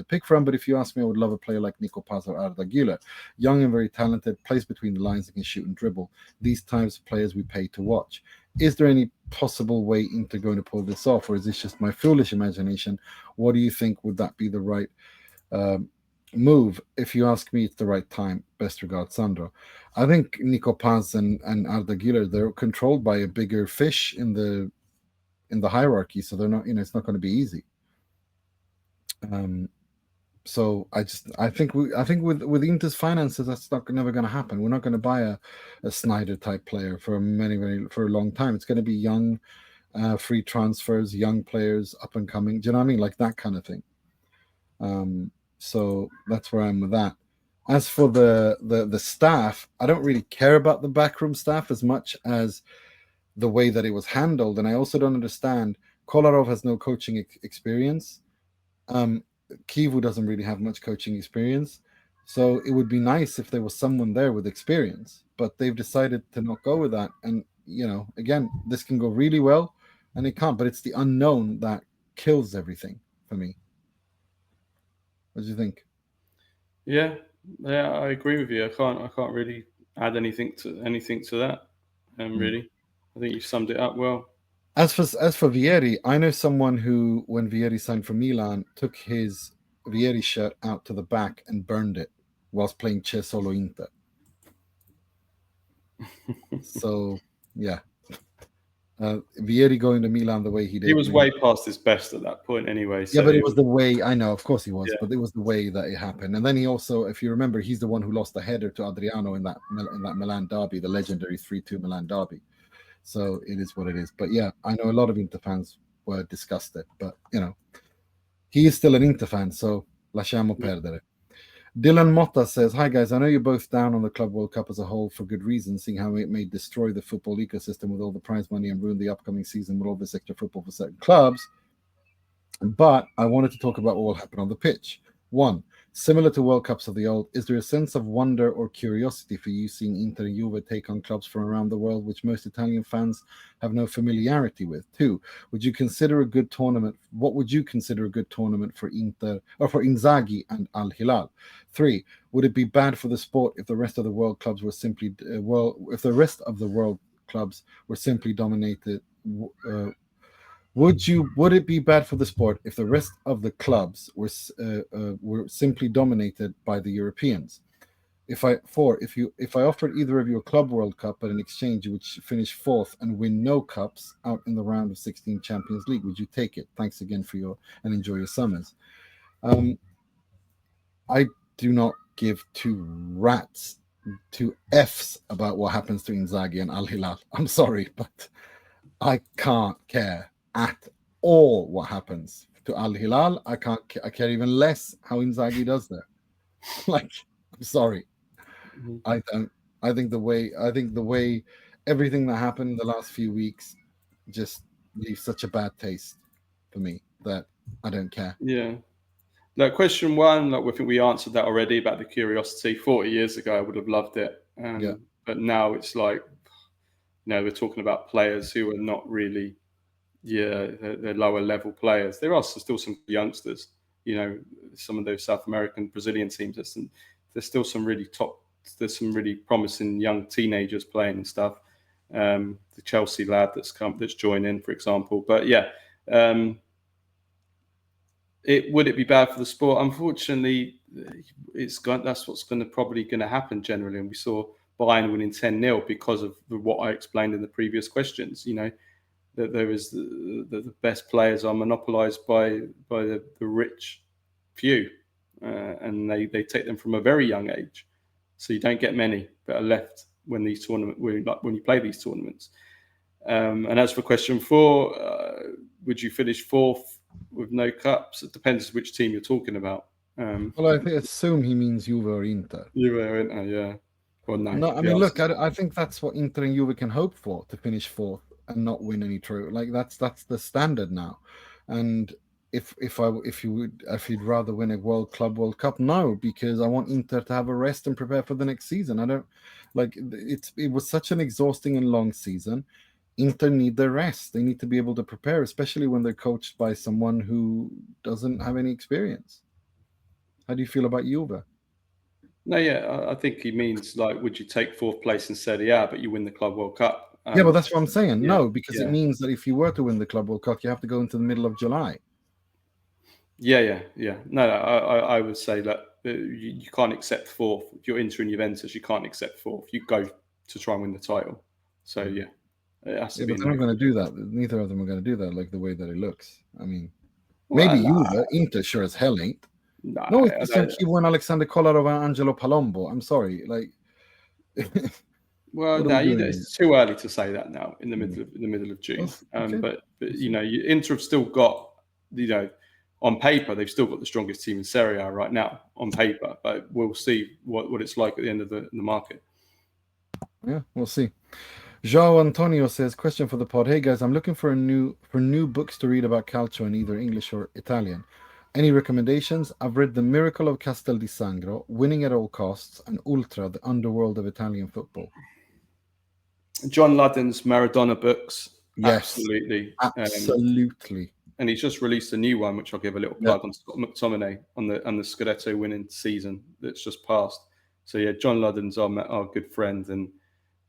pick from, but if you ask me, I would love a player like Nico Paz or Arda Güler. Young and very talented, plays between the lines and can shoot and dribble. These types of players we pay to watch. Is there any possible way Inter going to pull this off, or is this just my foolish imagination? What do you think? Would that be the right move? If you ask me, it's the right time. Best regards, Sandro. I think Nico Paz and Arda Güler, they're controlled by a bigger fish in the hierarchy, so they're not. It's not going to be easy. So I think with Inter's finances, that's never going to happen. We're not going to buy a Snyder type player for for a long time. It's going to be young, free transfers, young players, up and coming. Do you know what I mean? Like that kind of thing. So that's where I'm with that. As for the staff, I don't really care about the backroom staff as much as the way that it was handled, and I also don't understand. Kolarov has no coaching experience. Kivu doesn't really have much coaching experience, so it would be nice if there was someone there with experience, but they've decided to not go with that. And again, this can go really well and it can't, but it's the unknown that kills everything for me. What do you think? Yeah, I agree with you. I can't really add anything to that. Really, I think you summed it up well. As for Vieri, I know someone who, when Vieri signed for Milan, took his Vieri shirt out to the back and burned it whilst playing C'è Solo Inter. So yeah, Vieri going to Milan the way he did. He was way past his best at that point, anyway. So yeah, but it was the way. I know, of course he was, yeah. But it was the way that it happened. And then he also, if you remember, he's the one who lost the header to Adriano in that Milan derby, the legendary 3-2 Milan derby. So it is what it is. But yeah, I know a lot of Inter fans were disgusted, but he is still an Inter fan, so lasciamo perdere. Dylan Motta says, "Hi guys, I know you're both down on the Club World Cup as a whole for good reason, seeing how it may destroy the football ecosystem with all the prize money and ruin the upcoming season with all this extra football for certain clubs. But I wanted to talk about what will happen on the pitch. 1. Similar to World Cups of the old, is there a sense of wonder or curiosity for you seeing Inter and Juve take on clubs from around the world which most Italian fans have no familiarity with? 2. Would you consider a good tournament? What would you consider a good tournament for Inter or for Inzaghi and Al Hilal? 3. Would it be bad for the sport if the rest of the world clubs were simply dominated? Would it be bad for the sport if the rest of the clubs were simply dominated by the Europeans? If I offered either of you a Club World Cup, but in exchange you would finish 4th and win no cups out in the round of 16 Champions League, would you take it? Thanks again and enjoy your summers." I do not give two F's about what happens to Inzaghi and Al Hilal. I'm sorry, but I can't care at all what happens to Al Hilal. I care even less how Inzaghi does there. Like, I'm sorry. I don't. I think the way everything that happened in the last few weeks just leaves such a bad taste for me that I don't care. Yeah. Like question 1, I think we answered that already about the curiosity. 40 years ago, I would have loved it. But now it's like, we're talking about players who are not really, they're lower level players. There are still some youngsters, some of those South American, Brazilian teams. There's still some really there's some really promising young teenagers playing and stuff. The Chelsea lad that's joined in, for example. But yeah, would it be bad for the sport? Unfortunately, that's what's probably going to happen generally. And we saw Bayern winning 10-0 because of what I explained in the previous questions. That there is the best players are monopolized by the rich few, and they take them from a very young age. So you don't get many that are left when you play these tournaments. And as for question 4, would you finish 4th with no cups? It depends which team you're talking about. Well, I assume he means Juve or Inter. Juve or Inter, yeah. Well, no, I mean, look, I think that's what Inter and Juve can hope for, to finish 4th and not win any trophy. Like that's the standard now. And if you'd rather win a Club World Cup, no, because I want Inter to have a rest and prepare for the next season. I don't like it was such an exhausting and long season. Inter need their rest. They need to be able to prepare, especially when they're coached by someone who doesn't have any experience. How do you feel about Juve? No, yeah, I think he means, like, would you take 4th place in Serie A, but you win the Club World Cup? Yeah, but that's what I'm saying. Yeah, No, because it means that if you were to win the Club World Cup, you have to go into the middle of July. Yeah. No, I would say that you can't accept fourth. If you're entering Juventus, you can't accept fourth. You go to try and win the title. So yeah, it has to be. But they're not going to do that. Neither of them are going to do that. Like the way that it looks. I mean, Well, maybe Juve, Inter, sure as hell ain't. No, it's just Kivu Alexander Kolarov and Angelo Palombo. I'm sorry, like. Well, no, it's too early to say that now in the middle of June. Okay. But you know, Inter have still got, you know, on paper they've still got the strongest team in Serie A right now on paper. But we'll see what it's like at the end of the market. Yeah, we'll see. Joao Antonio says, question for the pod. Hey guys, I'm looking for new books to read about calcio in either English or Italian. Any recommendations? I've read The Miracle of Castel di Sangro, Winning at All Costs, and Ultra, the Underworld of Italian Football. John Ludden's Maradona books. Yes, absolutely. And he's just released a new one, which I'll give a little plug on Scott McTominay on the Scudetto winning season that's just passed. So yeah, John Ludden's our good friend,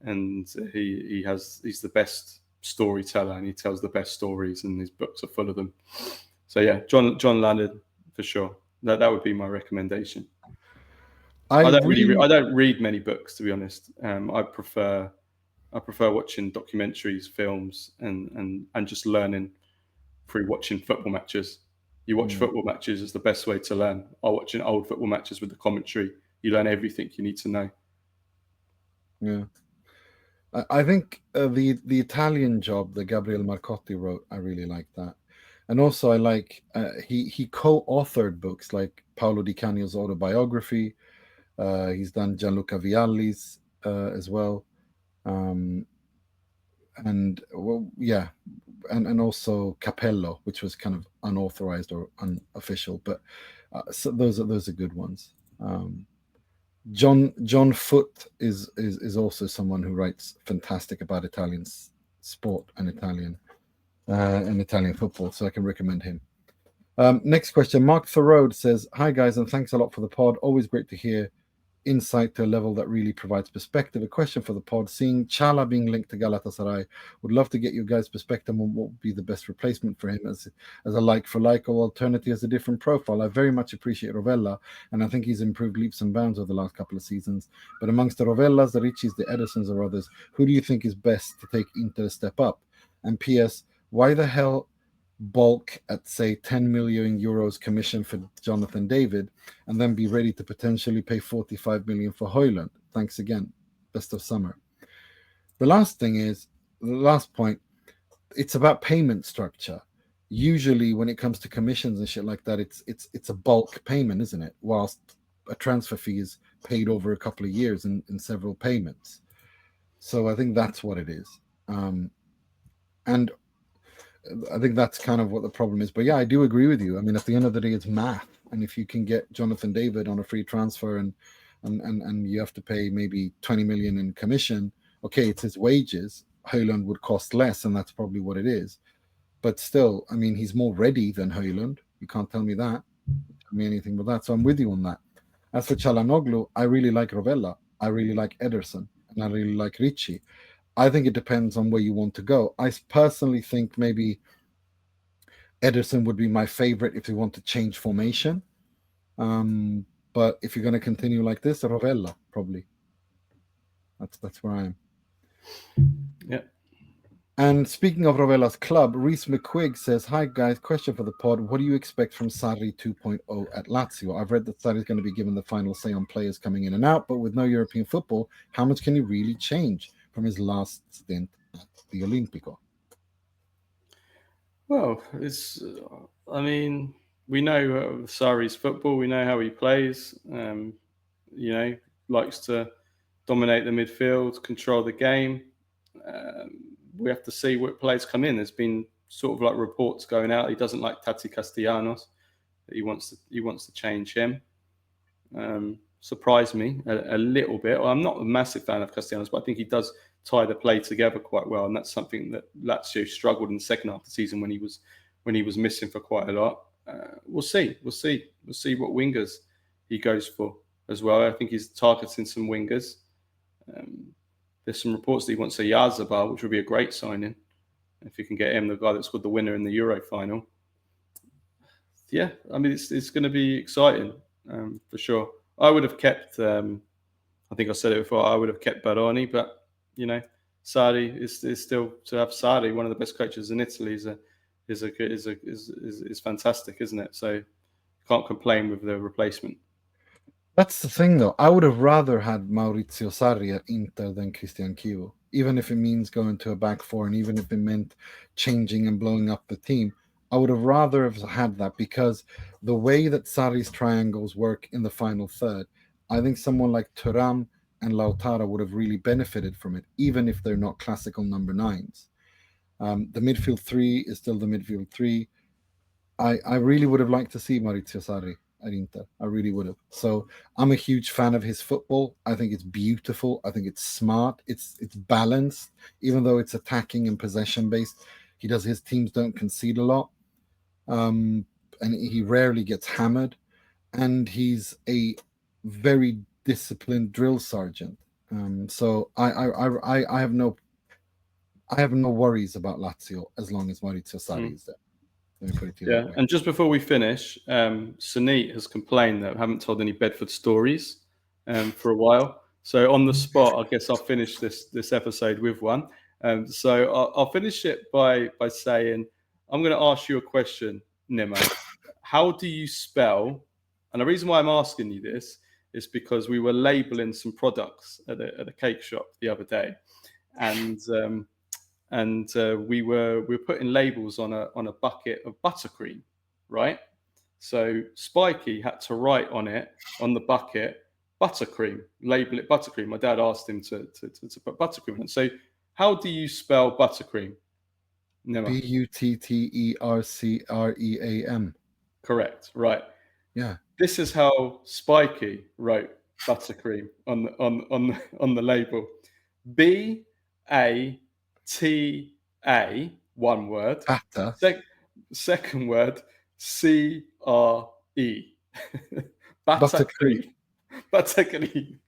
and he's the best storyteller, and he tells the best stories, and his books are full of them. So yeah, John Ludden for sure. That would be my recommendation. I don't read many books, to be honest. I prefer watching documentaries, films, and just learning through watching football matches. You watch football matches is the best way to learn. Or watching old football matches with the commentary, you learn everything you need to know. Yeah. I think the Italian job that Gabriele Marcotti wrote, I really like that. And also I like, he co-authored books like Paolo Di Canio's autobiography. He's done Gianluca Vialli's as well. And also Capello, which was kind of unauthorized or unofficial, but so those are good ones. John Foote is also someone who writes fantastic about Italian sport and Italian football, so I can recommend him. Next question, Marc Thoreau says, hi guys, and thanks a lot for the pod. Always great to hear insight to a level that really provides perspective. A question for the pod, seeing Chala being linked to Galatasaray, would love to get your guys' perspective on what would be the best replacement for him as a like for like or alternative as a different profile. I very much appreciate Rovella, and I think he's improved leaps and bounds over the last couple of seasons, but amongst the Rovellas, the Ricci's, the Edersons or others, who do you think is best to take Inter a step up? And PS, why the hell bulk at say 10 million euros commission for Jonathan David and then be ready to potentially pay 45 million for Højlund? Thanks again. Best of summer. The last point, it's about payment structure. Usually when it comes to commissions and shit like that, it's a bulk payment, isn't it? Whilst a transfer fee is paid over a couple of years in several payments. So I think that's what it is. And I think that's kind of what the problem is. But yeah, I do agree with you. I mean, at the end of the day, it's math. And if you can get Jonathan David on a free transfer and you have to pay maybe 20 million in commission, okay, it's his wages. Højlund would cost less, and that's probably what it is. But still, I mean, he's more ready than Højlund. You can't tell me that. Tell me anything but that. So I'm with you on that. As for Çalhanoğlu, I really like Rovella. I really like Ederson. And I really like Ricci. I think it depends on where you want to go. I personally think maybe Ederson would be my favorite if you want to change formation. But if you're going to continue like this, Rovella, probably. That's where I am. Yeah. And speaking of Rovella's club, Rhys McQuigg says, hi guys, question for the pod. What do you expect from Sarri 2.0 at Lazio? I've read that Sarri is going to be given the final say on players coming in and out, but with no European football, how much can he really change from his last stint at the Olimpico? Well, I mean, we know Sarri's football. We know how he plays. Likes to dominate the midfield, control the game. We have to see what players come in. There's been sort of like reports going out. He doesn't like Tati Castellanos. He wants to change him. Surprised me a little bit. Well, I'm not a massive fan of Castellanos, but I think he does tie the play together quite well, and that's something that Lazio struggled in the second half of the season when he was missing for quite a lot. We'll see what wingers he goes for as well. I think he's targeting some wingers. There's some reports that he wants a Yazabal, which would be a great signing if you can get him, the guy that scored the winner in the Euro final. Yeah, I mean, it's going to be exciting for sure. I would have kept, I think I said it before, I would have kept Bonny, but, you know, Sarri is still, to have Sarri, one of the best coaches in Italy, is fantastic, isn't it? So can't complain with the replacement. That's the thing, though. I would have rather had Maurizio Sarri at Inter than Cristian Chivo, even if it means going to a back four and even if it meant changing and blowing up the team. I would have rather have had that, because the way that Sarri's triangles work in the final third, I think someone like Thuram and Lautaro would have really benefited from it, even if they're not classical number nines. The midfield three is still the midfield three. I really would have liked to see Maurizio Sarri at Inter. I really would have. So I'm a huge fan of his football. I think it's beautiful. I think it's smart. It's balanced, even though it's attacking and possession based. His teams don't concede a lot, and he rarely gets hammered. And he's a very disciplined drill sergeant. So I have no worries about Lazio as long as Maurizio Sarri is there. Yeah, and just before we finish, Sanat has complained that I haven't told any Bedford stories for a while. So on the spot, I guess I'll finish this episode with one. So I'll finish it by saying, I'm going to ask you a question, Nemo. How do you spell? And the reason why I'm asking you this is because we were labeling some products at a cake shop the other day, and we were putting labels on a bucket of buttercream, right? So Spiky had to write on the bucket buttercream, label it buttercream. My dad asked him to put buttercream on. So how do you spell buttercream? Buttercream. Correct. Right. Yeah. This is how Spiky wrote buttercream on the label. BATA, one word. Second word, CRE. Buttercream. Buttercream.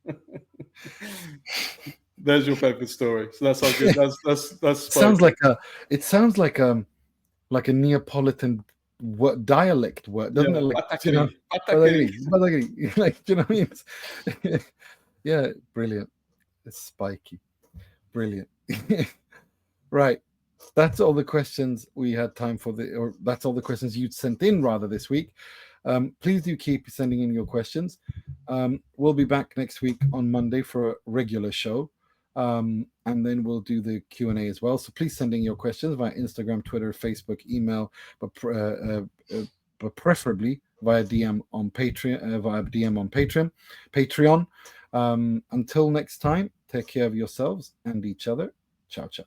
There's your Bedford story. So that's all good. That's sounds like a Neapolitan dialect word, doesn't it? Like, Buttercream. Like, do you know what I mean? Yeah, brilliant. It's spiky. Brilliant. Right. That's all the questions we had time for, or that's all the questions you'd sent in rather this week. Please do keep sending in your questions. We'll be back next week on Monday for a regular show. And then we'll do the Q&A as well. So please send in your questions via Instagram, Twitter, Facebook, email, but preferably via DM on Patreon. Until next time, take care of yourselves and each other. Ciao, ciao.